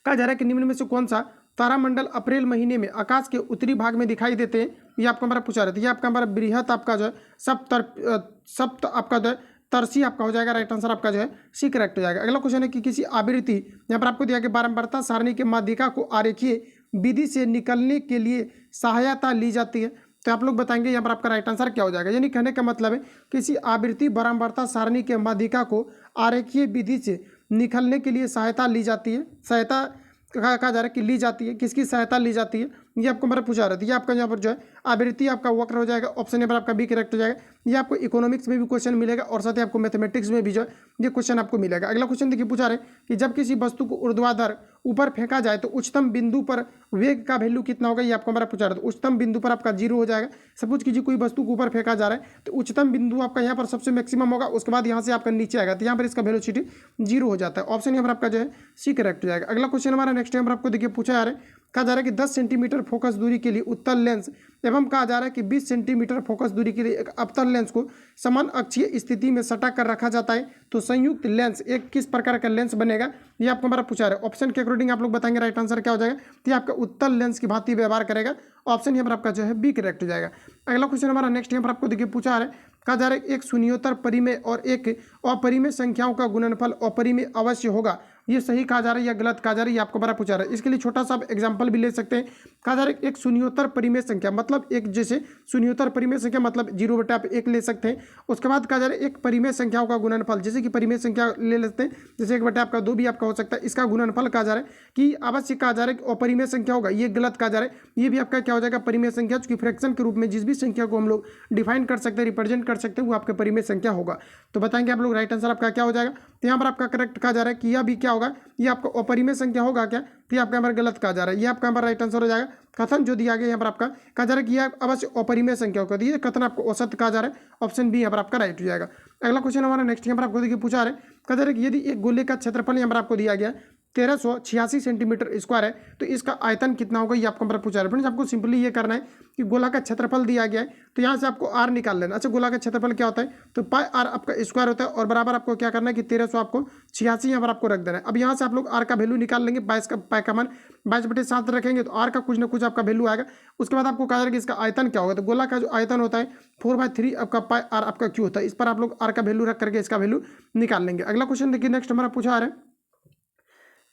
कहा जा रहा है कि निम्न में से कौन सा तारामंडल अप्रैल महीने में आकाश के उत्तरी भाग में दिखाई देते हैं, ये आपका हमारा पूछा रहा है। ये आपका हमारा बृहत आपका जो है सप्त आपका जो है तरसी आपका हो जाएगा। राइट आंसर आपका जो है सी करेक्ट हो जाएगा। अगला क्वेश्चन है कि किसी आवृत्ति, यहाँ पर आपको दिया कि बारंबारता सारणी के माध्यिका को आरेखीय विधि से निकलने के लिए सहायता ली जाती है, तो आप लोग बताएंगे यहाँ पर आपका राइट आंसर क्या हो जाएगा। यानी कहने का मतलब है किसी आवृत्ति बारंबारता सारणी के माध्यिका को आरेखीय विधि से निकलने के लिए सहायता ली जाती है। सहायता कहा जा रहा है कि ली जाती है, किसकी सहायता ली जाती है, ये आपको मेरा पूछा रहा था। ये आपका यहाँ पर जो है आवृत्ति आपका वक्र हो जाएगा। ऑप्शन यहाँ पर आपका बी करेक्ट हो जाएगा। ये आपको इकोनॉमिक्स में भी क्वेश्चन मिलेगा और साथ ही आपको मैथमेटिक्स में भी जो है ये क्वेश्चन आपको मिलेगा। अगला क्वेश्चन देखिए पूछा रहे कि जब किसी वस्तु को ऊर्ध्वाधर ऊपर फेंका जाए तो उच्चतम बिंदु पर वेग का वैल्यू कितना होगा, ये आपको हमारा पूछा रहा था। उच्चतम बिंदु पर आपका 0 हो जाएगा। सपोज कीजिए कोई वस्तु को ऊपर फेंका जा रहा है तो उच्चतम बिंदु आपका यहाँ पर सबसे मैक्सिमम होगा, उसके बाद यहाँ से आपका नीचे आएगा, तो यहाँ पर इसका वेलोसिटी 0 हो जाता है। ऑप्शन यहाँ पर आपका जो है सी करेक्ट हो जाएगा। अगला क्वेश्चन हमारा नेक्स्ट यहाँ पर आपको देखिए पूछा जा रहा है, कहा जा रहा है कि 10 सेंटीमीटर फोकस दूरी के लिए उत्तल लेंस एवं कहा जा रहा है कि 20 सेंटीमीटर फोकस दूरी के लिए एक अवतल लेंस को समान अक्षीय स्थिति में सटा कर रखा जाता है, तो संयुक्त लेंस एक किस प्रकार का लेंस बनेगा, ये आपको हमारा पूछा रहा है। ऑप्शन के अकॉर्डिंग आप लोग बताएंगे राइट आंसर क्या हो जाएगा। तो ये आपका उत्तल लेंस की भांति व्यवहार करेगा। ऑप्शन यहाँ पर आपका जो है बी करेक्ट हो जाएगा। अगला क्वेश्चन हमारा नेक्स्ट यहाँ पर आपको देखिए पूछा आ रहा है, कहा जा रहा है एक शून्योत्तर परिमेय और एक अपरिमेय संख्याओं का गुणनफल अपरिमेय अवश्य होगा, ये सही कहा जा रहा है या गलत कहा जा रहा है, ये आपको बड़ा पूछा रहा है। इसके लिए छोटा सा एग्जांपल भी ले सकते हैं। कहा जा रहा है एक शून्योत्तर परिमेय संख्या मतलब एक, जैसे शून्योत्तर परिमेय संख्या मतलब 0 आप 1 ले सकते हैं। उसके बाद कहा जा रहा है एक परिमेय संख्याओं का गुणनफल, जैसे कि परिमेय संख्या ले लेते हैं, जैसे 1 आपका 2 भी आपका हो सकता है। इसका गुणनफल कहा जा रहा है कि अवश्य कहा जा रहा है कि अपरिमेय संख्या होगा, ये गलत कहा जा रहा है। ये भी आपका क्या हो जाएगा परिमेय संख्या, चूंकि फ्रैक्शन के रूप में जिस भी संख्या को हम लोग डिफाइन कर सकते हैं, रिप्रेजेंट कर सकते हैं, वो आपके परिमेय संख्या होगा। तो बताएंगे आप लोग राइट आंसर आपका क्या हो जाएगा। तो यहाँ पर आपका करेक्ट कहा जा रहा है कि यह भी क्या होगा, ये आपका अपरिमेय संख्या होगा क्या, तो ये आपका यहाँ पर गलत कहा जा रहा है। ये आपका यहाँ पर राइट आंसर हो जाएगा। कथन जो दिया गया यहाँ पर आपका कहा जा रहा है कि यह अवश्य अपरिमेय संख्या होगा, ये कथन आपको औसत कहा जा रहा है। ऑप्शन बी यहाँ पर आपका राइट हो जाएगा। अगला क्वेश्चन हमारा नेक्स्ट यहाँ पर आपको देखिए पूछा रहा है, कहा जा रहा है कि यदि एक गोले का क्षेत्रफल यहाँ पर आपको दिया गया 1386 सेंटीमीटर स्क्वायर है, तो इसका आयतन कितना होगा ये आपको हमारा पूछा है। फ्रेंड्स आपको सिंपली ये करना है कि गोला का क्षेत्रफल दिया गया है, तो यहाँ से आपको आर निकाल लेना। अच्छा, गोला का क्षेत्रफल क्या होता है, तो पाई आर आपका स्क्वायर होता है और बराबर आपको क्या करना है कि 1300 आपको 86 यहाँ पर आपको रख देना है। अब यहाँ से आप लोग आर का वैल्यू निकाल लेंगे, 22 का पाई का मान 22/7 रखेंगे तो आर का कुछ ना कुछ आपका वैल्यू आएगा। उसके बाद आपको कहा जाएगा कि इसका आयतन क्या होगा, तो गोला का जो आयतन होता है 4/3 आपका पाई आर आपका क्यू होता है। इस पर आप लोग आर का वैल्यू रख करके इसका वैल्यू निकाल लेंगे। अगला क्वेश्चन देखिए, नेक्स्ट हमारा पूछा आ रहा है,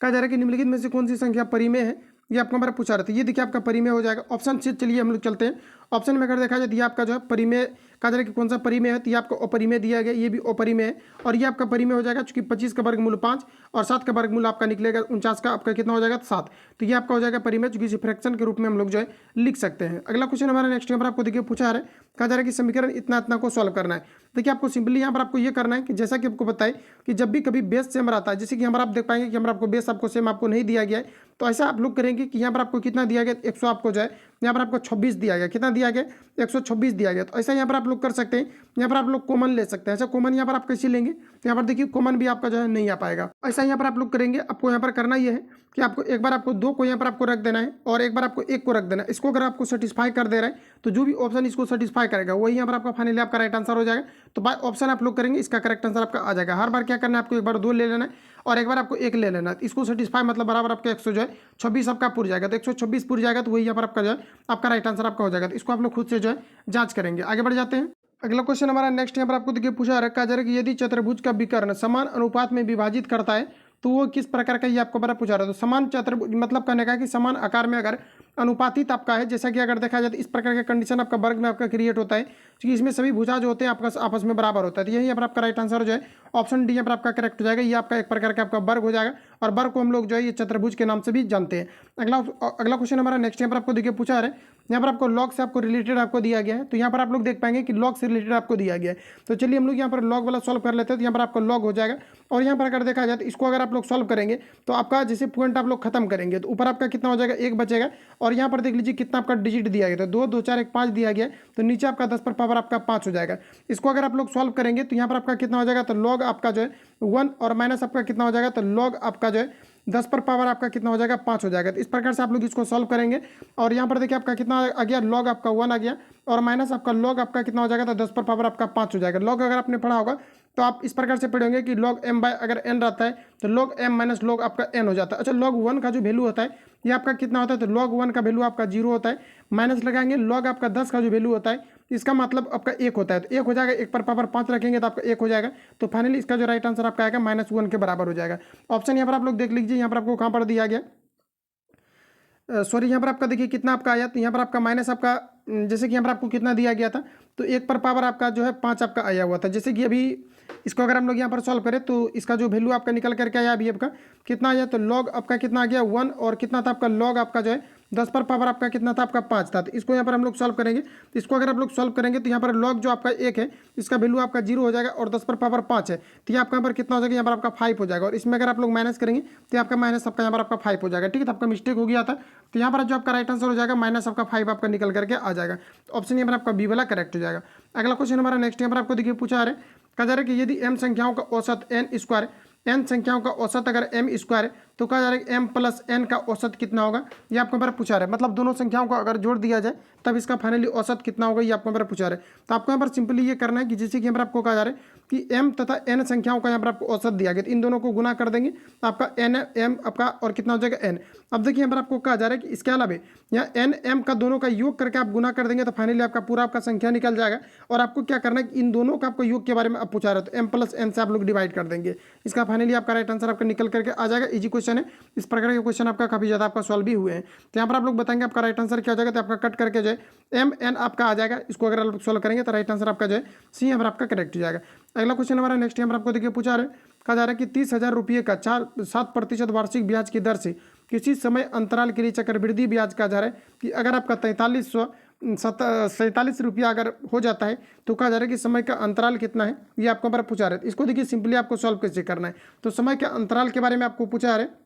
कहा जा रहा है कि निम्नलिखित में से कौन सी संख्या परिमेय है, ये आपको हमारा पूछा रहा था। ये देखिए आपका परिमेय हो जाएगा। ऑप्शन से चलिए हम लोग चलते हैं। ऑप्शन में अगर देखा जाए तो ये आपका जो है परिमेय, कहा जा रहा है कि कौन सा परिमेय है, तो ये आपको अपरिमेय दिया गया, ये भी अपरिमेय है और ये आपका परिमेय हो जाएगा चूंकि 25 का वर्गमूल 5 और 7 का वर्गमूल आपका निकलेगा 49 का आपका कितना हो जाएगा 7, तो ये आपका हो जाएगा परिमेय, चूंकि इसे फ्रैक्शन के रूप में हम लोग जो है लिख सकते हैं। अगला क्वेश्चन हमारा नेक्स्ट नंबर आपको देखिए पूछा है, कहा जा रहा है कि समीकरण इतना इतना को सॉल्व करना है। देखिए आपको सिंपली यहाँ पर आपको ये करना है कि जैसा कि आपको बताए कि जब भी कभी बेस सेम रहता है, जैसे कि यहाँ पर आप देख पाएंगे कि यहाँ पर आपको बेस आपको सेम आपको नहीं दिया गया है, तो ऐसा आप लोग करेंगे कि यहाँ पर आपको कितना दिया गया 100 आपको जो है यहाँ पर आपको 26 दिया गया, कितना दिया गया 126 दिया गया, तो ऐसा यहाँ पर आप लोग कर सकते हैं। यहाँ पर आप लोग कॉमन ले सकते हैं। ऐसा कॉमन यहाँ पर आप कैसे लेंगे, तो यहाँ पर देखिए कॉमन भी आपका जो है नहीं आ पाएगा। ऐसा यहाँ पर आप लोग करेंगे, आपको यहाँ पर करना ये है कि आपको एक बार आपको 2 को यहाँ पर आपको रख देना है और एक बार आपको 1 को रख देना है। इसको अगर आपको सेटिस्फाई कर दे रहा है तो जो भी ऑप्शन इसको सेटिस्फाई करेगा वही यहाँ पर आपका फाइनली आपका राइट आंसर हो जाएगा। तो बाय ऑप्शन आप लोग करेंगे, इसका करेक्ट आंसर आपका आ जाएगा। हर बार क्या करना है, आपको एक बार 2 ले लेना है और एक बार आपको 1 ले लेना है। इसको सेटिस्फाई मतलब बराबर आपका 100 जो है 26 आपका पूर जाएगा, तो 126 पूर जाएगा तो वही यहाँ पर आपका जो है आपका राइट आंसर आपका हो जाएगा। तो इसको आप लोग खुद से जो है जांच करेंगे। आगे बढ़ जाते हैं। अगला क्वेश्चन हमारा नेक्स्ट यहाँ पर आपको देखिए पूछा रखा जा रहा है कि यदि चतुर्भुज का विकर्ण समान अनुपात में विभाजित करता है तो वो किस प्रकार का, ये आपको बड़ा पूछा रहा है। तो समान चतुर्भुज मतलब कहने का कि समान आकार में अगर अनुपातित आपका है, जैसा कि अगर देखा जाए तो इस प्रकार का कंडीशन आपका वर्ग में आपका क्रिएट होता है, क्योंकि इसमें सभी भुजा जो होते हैं आपका आपस में बराबर होता है। तो यही यहाँ पर आपका राइट आंसर जो है ऑप्शन डी यहाँ पर आपका करेक्ट हो जाएगा। ये आपका एक प्रकार का आपका वर्ग हो जाएगा और वर्ग को हम लोग जो है ये चतुर्भुज के नाम से भी जानते हैं। अगला क्वेश्चन हमारा नेक्स्ट यहाँ पर आपको देखिए पूछा है, यहाँ पर आपको लॉग से आपको रिलेटेड आपको दिया गया है। तो यहाँ पर आप लोग देख पाएंगे कि लॉग से रिलेटेड आपको दिया गया है। तो चलिए हम लोग यहाँ पर लॉग वाला सॉल्व कर लेते हैं। तो यहाँ पर आपको लॉग हो जाएगा और यहाँ पर अगर देखा जाए तो इसको अगर आप लोग सॉल्व करेंगे तो आपका जैसे पॉइंट आप लोग खत्म करेंगे तो ऊपर आपका कितना हो जाएगा 1 बचेगा और यहाँ पर देख लीजिए कितना आपका डिजिट दिया गया, तो 2 2 4 1 5 दिया गया, तो नीचे आपका 10 पर पावर आपका 5 हो जाएगा। इसको अगर आप लोग सॉल्व करेंगे तो यहाँ पर आपका कितना हो जाएगा, तो लॉग आपका जो है 1 और माइनस आपका कितना हो जाएगा, तो लॉग आपका जो है 10 पर पावर आपका कितना हो जाएगा 5 हो जाएगा। तो इस प्रकार से आप लोग इसको सॉल्व करेंगे और यहाँ पर देखिए आपका कितना आ गया, लॉग आपका 1 आ गया और माइनस आपका लॉग आपका कितना हो जाएगा, तो 10 पर पावर आपका 5 हो जाएगा। लॉग अगर आपने पढ़ा होगा तो आप इस प्रकार से पढ़ेंगे कि लॉग m बाय अगर n रहता है तो लॉग m माइनस लॉग आपका n हो जाता है। अच्छा, लॉग 1 का जो वैल्यू होता है ये आपका कितना होता है, तो लॉग 1 का वैल्यू आपका 0 होता है, माइनस लगाएंगे लॉग आपका 10 का जो वैल्यू होता है इसका मतलब आपका 1 होता है, तो 1 हो जाएगा, 1 पर पावर 5 रखेंगे तो आपका 1 हो जाएगा। तो फाइनली इसका जो राइट आंसर आपका आएगा -1 के बराबर हो जाएगा। ऑप्शन यहाँ पर आप लोग देख लीजिए, यहाँ पर आपको कहाँ पर दिया गया, सॉरी यहाँ पर आपका देखिए कितना आपका आया, तो यहाँ पर आपका माइनस आपका जैसे कि यहाँ पर आपको कितना दिया गया था, तो 1 पर पावर आपका जो है 5 आपका आया हुआ था। जैसे कि अभी इसको अगर हम लोग यहाँ पर सॉल्व करें तो इसका जो वैल्यू आपका निकल करके आया अभी आपका कितना आया, तो लॉग आपका कितना आ गया 1 और कितना था आपका लॉग आपका जो है 10 पर पावर आपका कितना था आपका 5 था। तो इसको यहाँ पर हम लोग सॉल्व करेंगे, तो इसको अगर आप लोग सॉल्व करेंगे तो यहाँ पर लॉग जो आपका 1 है इसका वैल्यू आपका 0 हो जाएगा और 10 पर पावर 5 है, तो ये आपका यहाँ पर कितना हो जाएगा, यहाँ पर आपका 5 हो जाएगा और इसमें अगर आप लोग माइनस करेंगे तो आपका माइनस आपका यहाँ पर आपका 5 हो जाएगा। ठीक है, तो आपका मिस्टेक हो गया था, तो यहाँ पर जो आपका राइट आंसर हो जाएगा माइनस आपका 5 आपका निकल करके आ जाएगा। तो ऑप्शन यहाँ पर आपका बी वाला करेक्ट हो जाएगा। अगला क्वेश्चन हमारा नेक्स्ट यहाँ पर आपको देखिए पूछा है, कहा जा रहा है कि यदि m संख्याओं का औसत n स्क्वायर, n संख्याओं का औसत अगर m स्क्वायर है तो कहा जा रहा है कि m प्लस n का औसत कितना होगा, ये आपको यहाँ पर पूछा रहा है। मतलब दोनों संख्याओं को अगर जोड़ दिया जाए तब इसका फाइनली औसत कितना होगा, ये आपको यहाँ पर पूछा रहा है। तो आपको यहाँ पर सिंपली ये करना है कि जैसे कि यहाँ पर आपको कहा जा रहा है कि m तथा n संख्याओं का यहाँ पर आपको औसत दिया गया, तो इन दोनों को गुना कर देंगे तो आपका n m आपका और कितना हो जाएगा n। अब देखिए यहाँ पर आपको कहा जा रहा है कि इसके अलावा यहाँ n m का दोनों का योग करके आप गुना कर देंगे तो फाइनली आपका पूरा आपका संख्या निकल जाएगा और आपको क्या करना है कि इन दोनों का आपको योग के बारे में आप पूछा रहा है, तो m प्लस n से आप लोग डिवाइड कर देंगे, इसका फाइनली आपका राइट आंसर आपका निकल करके आ जाएगा। इजी क्वेश्चन है, इस प्रकार के क्वेश्चन आपका काफी ज्यादा आपका सॉल्व भी हुए हैं। तो यहाँ पर आप लोग बताएंगे आपका राइट आंसर क्या हो जाएगा, तो आपका कट करके जो है एम एन आपका आ जाएगा। इसको अगर आप सॉल्व करेंगे तो राइट आंसर आपका जो है सी यहाँ पर आपका करेक्ट हो जाएगा। अगला क्वेश्चन हमारा नेक्स्ट यहाँ पर आपको देखिए पूछा रहा है, कहा जा रहा है कि 30,000 रुपये का 7% वार्षिक ब्याज की दर से किसी समय अंतराल के लिए चक्रवृद्धि ब्याज कहा जा रहा है कि अगर आपका 47 रुपया अगर हो जाता है तो कहा जा रहा है कि समय का अंतराल कितना है, ये आपको हमारा पूछा रहा है। इसको देखिए सिंपली आपको सॉल्व कैसे करना है, तो समय के अंतराल के बारे में आपको पूछा रहा है।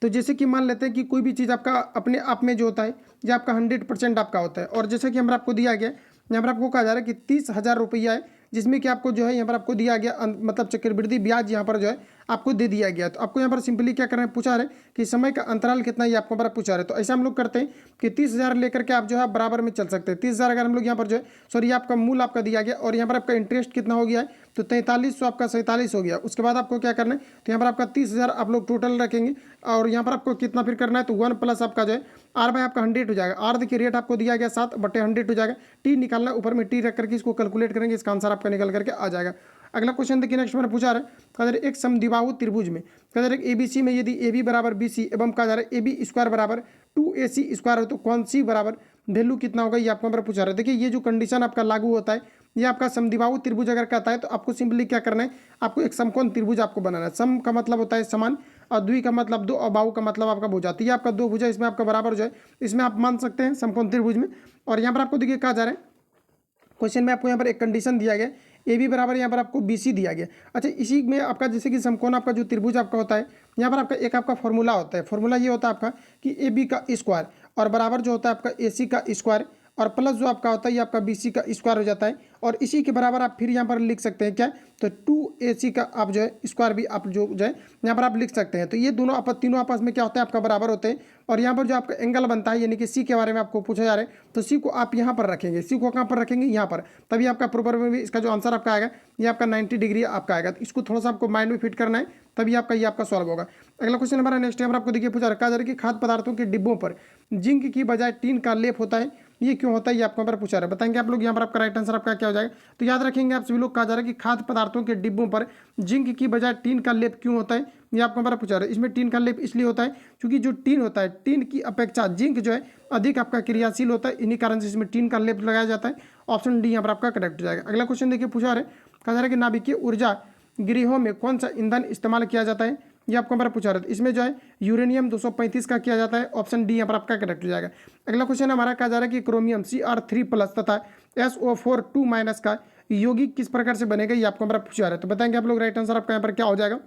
तो जैसे कि मान लेते हैं कि कोई भी चीज़ आपका अपने आप में जो होता है ये आपका 100% आपका होता है और जैसे कि हमारा आपको दिया गया यहाँ पर आपको कहा जा रहा है कि 30,000 रुपया है, जिसमें कि आपको जो है यहाँ पर आपको दिया गया मतलब चक्रवृद्धि ब्याज यहाँ पर जो है आपको दे दिया गया। तो आपको यहाँ पर सिंपली क्या करना है, पूछा रहे कि समय का अंतराल कितना, ये आपको बराबर पूछा रहे। तो ऐसा हम लोग करते हैं कि 30,000 लेकर के आप जो है बराबर में चल सकते हैं। 30,000 अगर हम लोग यहाँ पर जो है सॉरी आपका मूल आपका दिया गया और यहाँ पर आपका इंटरेस्ट कितना हो गया है, तो 4300 आपका 47 हो गया। उसके बाद आपको क्या करना है, तो यहाँ पर आपका 30,000 आप लोग टोटल रखेंगे और यहाँ पर आपको कितना फिर करना है, तो 1 प्लस आपका जो है आर बाय आपका 100 हो जाएगा। आर देखिए रेट आपको दिया गया 7/100 हो जाएगा। टी निकालना है, ऊपर में टी रख करके इसको कैलकुलेट करेंगे, इसका आंसर आपका निकल करके आ जाएगा। अगला क्वेश्चन देखिए नेक्स्ट मैंने पूछा रहा है, कहा जा रहा है एक समद्विबाहु त्रिभुज में कहा जा रहा है एबीसी में यदि AB बराबर BC एवं कहा जा रहा है AB स्क्वायर बराबर 2AC स्क्वायर हो तो कौन सी बराबर वैल्यू कितना होगा, ये आपको बराबर पूछा रहा है। देखिए ये जो कंडीशन आपका लागू होता है, ये आपका समद्विबाहु त्रिभुज अगर कहता है तो आपको सिंपली क्या करना है, आपको एक समकोण त्रिभुज आपको बनाना है। सम का मतलब होता है समान और द्वि का मतलब दो और बाहु का मतलब आपका भुजा। तो ये आपका दो भुजा इसमें आपका बराबर जो है इसमें आप मान सकते हैं समकोण त्रिभुज में। और यहाँ पर आपको देखिए कहा जा रहा है क्वेश्चन में आपको यहाँ पर एक कंडीशन दिया गया AB बराबर यहाँ पर आपको BC दिया गया। अच्छा इसी में आपका जैसे कि समकोण आपका जो त्रिभुज आपका होता है, यहाँ पर आपका एक आपका फॉर्मूला होता है। फॉर्मूला ये होता है आपका कि AB का स्क्वायर और बराबर जो होता है आपका AC का स्क्वायर और प्लस जो आपका होता है ये आपका BC का स्क्वायर हो जाता है। और इसी के बराबर आप फिर यहाँ पर लिख सकते हैं क्या, तो 2AC का आप जो है स्क्वायर भी आप जो है यहाँ पर आप लिख सकते हैं। तो ये दोनों तीनों आपस में क्या होता है आपका बराबर होते हैं। और यहाँ पर जो आपका एंगल बनता है यानी कि C के बारे में आपको पूछा जा रहा है, तो C को आप यहाँ पर रखेंगे। C को कहाँ पर रखेंगे, यहाँ पर, तभी आपका प्रॉपर में भी इसका जो आंसर आपका आएगा ये आपका 90 डिग्री आपका आएगा। तो इसको थोड़ा सा आपको माइंड में फिट करना है, तभी आपका ये आपका सॉल्व होगा। अगला क्वेश्चन हमारा नेक्स्ट यहाँ पर आपको देखिए पूछा रखा जा रहा है कि खाद्य पदार्थों के डिब्बों पर जिंक की बजाय टीन का लेप होता है, ये क्यों होता है, ये आपको पूछा रहा है। बताएंगे आप लोग यहाँ पर आपका राइट आंसर आपका क्या हो जाएगा। तो याद रखेंगे आप सभी लोग, कहा जा रहा है कि खाद्य पदार्थों के डिब्बों पर जिंक की बजाय टीन का लेप क्यों होता है, ये आपको हमारा पूछा रहा है। इसमें टीन का लेप इसलिए होता है क्योंकि जो टीन होता है, टीन की अपेक्षा जिंक जो है अधिक आपका क्रियाशील होता है, इन्हीं कारण से इसमें टीन का लेप लगाया जाता है। ऑप्शन डी यहाँ पर आपका करेक्ट हो जाएगा। अगला क्वेश्चन देखिए पूछा रहा है, कहा जा रहा है कि नाभिकीय ऊर्जा गृहों में कौन सा ईंधन इस्तेमाल किया जाता है, ये आपको हमारा पूछा रहा है। इसमें जो है यूरेनियम 235 का किया जाता है। ऑप्शन डी यहाँ पर आपका करेक्ट हो जाएगा। अगला क्वेश्चन हमारा कहा जा रहा है कि क्रोमियम Cr3+ तथा SO4 2- का यौगिक किस प्रकार से बनेगा, ये आपको हमारा पूछा रहा है। तो बताएंगे आप लोग राइट आंसर आपका यहाँ पर क्या हो जाएगा।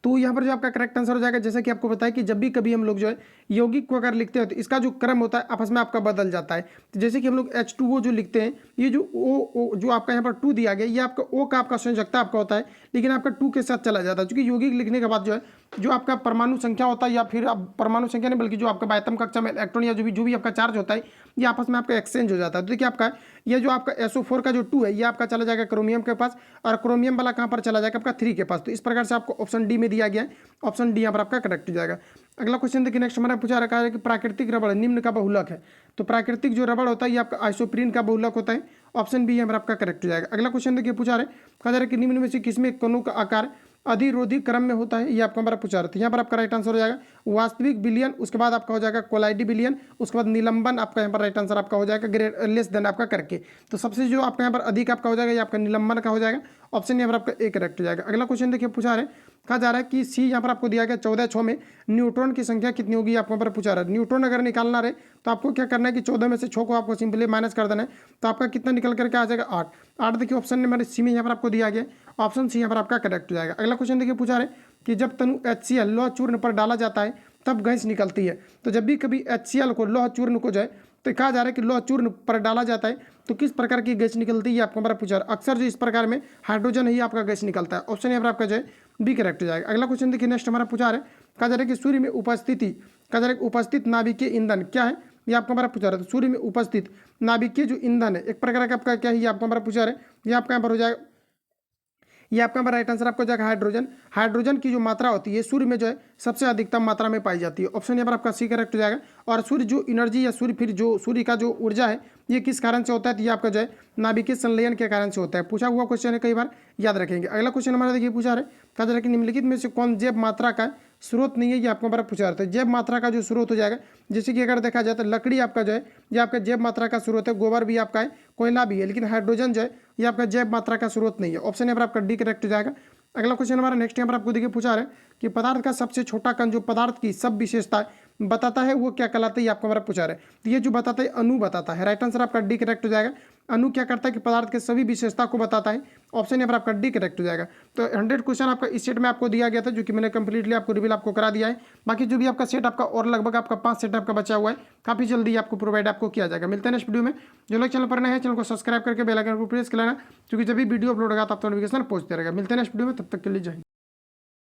तो यहाँ पर जो आपका करेक्ट आंसर हो जाएगा, जैसे कि आपको बताया कि जब भी कभी हम लोग जो है यौगिक को अगर लिखते हैं तो इसका जो क्रम होता है आपस में आपका बदल जाता है। तो जैसे कि हम लोग H2O जो लिखते हैं, ये जो O जो आपका यहाँ पर 2 दिया गया, ये आपका O का आपका संयोजकता आपका होता है, लेकिन आपका 2 के साथ चला जाता है। क्योंकि यौगिक लिखने के बाद जो है जो आपका परमाणु संख्या होता है, या फिर आप परमाणु संख्या नहीं बल्कि जो आपका बाह्यतम कक्षा में इलेक्ट्रॉन या जो भी आपका चार्ज होता है, ये आपस में आपका एक्सचेंज हो जाता है। तो देखिए आपका ये जो आपका SO4 का जो 2 है ये आपका चला जाएगा क्रोमियम के पास, और क्रोमियम वाला कहाँ पर चला जाएगा आपका 3 के पास। तो इस प्रकार से आपको ऑप्शन डी में दिया गया है। ऑप्शन डी यहाँ पर आपका करेक्ट हो जाएगा। अगला क्वेश्चन देखिए नेक्स्ट हमारा पूछा रखा है कि प्राकृतिक रबड़ निम्न का बहुलक है। तो प्राकृतिक जो रबड़ होता है ये आपका आइसोप्रीन का बहुलक होता है। ऑप्शन बी यहाँ पर आपका करेक्ट हो जाएगा। अगला क्वेश्चन देखिए पूछा रहे, कहा जा रहा है कि निम्न में से किसमें कणों का आकार अधिरोधी क्रम में होता है, ये आपको हमारा पूछा रहा था। यहाँ पर आपका राइट आंसर हो जाएगा वास्तविक विलयन, उसके बाद आपका हो जाएगा कोलाइडी विलयन, उसके बाद निलंबन आपका यहाँ पर राइट आंसर आपका हो जाएगा ग्रेड लेस देन आपका करके। तो सबसे जो आपका यहाँ पर अधिक आपका हो जाएगा ये आपका निलंबन का हो जाएगा। ऑप्शन यहाँ पर आपका ए करेक्ट हो जाएगा। अगला क्वेश्चन देखिए पूछा रहे, कहा जा रहा है कि सी यहाँ पर आपको दिया गया 14/6 में न्यूट्रॉन की संख्या कितनी होगी, आपको यहाँ पर पूछा रहा है। न्यूट्रॉन अगर निकालना रहे तो आपको क्या करना है कि 14 में से 6 को आपको सिंपली माइनस कर देना है, तो आपका कितना निकल करके आ जाएगा 8। देखिए ऑप्शन नंबर सी में यहाँ पर आपको दिया गया, ऑप्शन सी यहाँ पर आपका करेक्ट हो जाएगा। अगला क्वेश्चन देखिए पूछा रहे कि जब तनु HCl लोह चूर्ण पर डाला जाता है तब गैस निकलती है। तो जब भी कभी HCl को लोह चूर्ण को जाए तो कहा जा रहा है कि लोह चूर्ण पर डाला जाता है तो किस प्रकार की गैस निकलती है, आपको हमारा पूछा रहा है। अक्सर जो इस प्रकार में हाइड्रोजन ही आपका गैस निकलता है। ऑप्शन यहाँ पर आपका जो है बी करेक्ट हो जाएगा। अगला क्वेश्चन देखिए नेक्स्ट हमारा पूछा रहा है, कहा जा रहा है कि सूर्य में उपस्थित नाभिकीय ईंधन क्या है, ये आपको हमारा पूछा रहा है। तो सूर्य में उपस्थित नाभिकीय जो ईंधन है एक प्रकार का आपका क्या है, ये आपको हमारा पूछा रहा है। ये आपका यहाँ पर हो जाएगा, ये आपका राइट आंसर आपको जाएगा हाइड्रोजन। हाइड्रोजन की जो मात्रा होती है सूर्य में जो है सबसे अधिकतम मात्रा में पाई जाती है। ऑप्शन यहाँ पर आपका सी करेक्ट हो जाएगा। और सूर्य जो एनर्जी या सूर्य का जो ऊर्जा है ये किस कारण से होता है, तो ये आपका जो है नाभिकीय संलयन के कारण से होता है। पूछा हुआ क्वेश्चन है, कई बार याद रखेंगे। अगला क्वेश्चन हमारा देखिए पूछा रहे, कहा जा रहा है कि निम्नलिखित में से कौन जैव मात्रा का स्रोत नहीं है, ये आपको हमारा पूछा रहता है। जैव मात्रा का जो स्रोत हो जाएगा, जैसे कि अगर देखा जाए तो लकड़ी आपका जो है ये आपका जैव मात्रा का स्रोत है, गोबर भी आपका है, कोयला भी है, लेकिन हाइड्रोजन जो है ये आपका जैव मात्रा का स्रोत नहीं है। ऑप्शन यहाँ पर आपका डी करेक्ट हो जाएगा। अगला क्वेश्चन हमारा नेक्स्ट यहाँ पर आपको देखिए पूछा रहे कि पदार्थ का सबसे छोटा कण जो पदार्थ की सब विशेषता बताता है वो क्या कहलाता है, ये आपको हमारा पूछा रहा है। तो ये जो बताता है अणु बताता है, राइट आंसर आपका डी करेक्ट हो जाएगा। अणु क्या करता है कि पदार्थ के सभी विशेषता को बताता है, ऑप्शन यहाँ पर आपका डी करेक्ट हो जाएगा। तो 100 क्वेश्चन आपका इस सेट में आपको दिया गया था, जो कि मैंने कंप्लीटली आपको रिवील आपको करा दिया है। बाकी जो भी आपका सेट आपका और लगभग आपका 5 सेट आपका बचा हुआ है, काफी जल्दी आपको प्रोवाइड आपको किया जाएगा। मिलते हैं नेक्स्ट वीडियो में। जो लोग चैनल पर नए हैं चैनल को सब्सक्राइब करके बेल आइकन को प्रेस कर लेना, क्योंकि जब भी वीडियो अपलोड होगा तो आपको नोटिफिकेशन पहुंचते रहेगा। मिलते हैं नेक्स्ट वीडियो में, तब तक के लिए जय हिंद।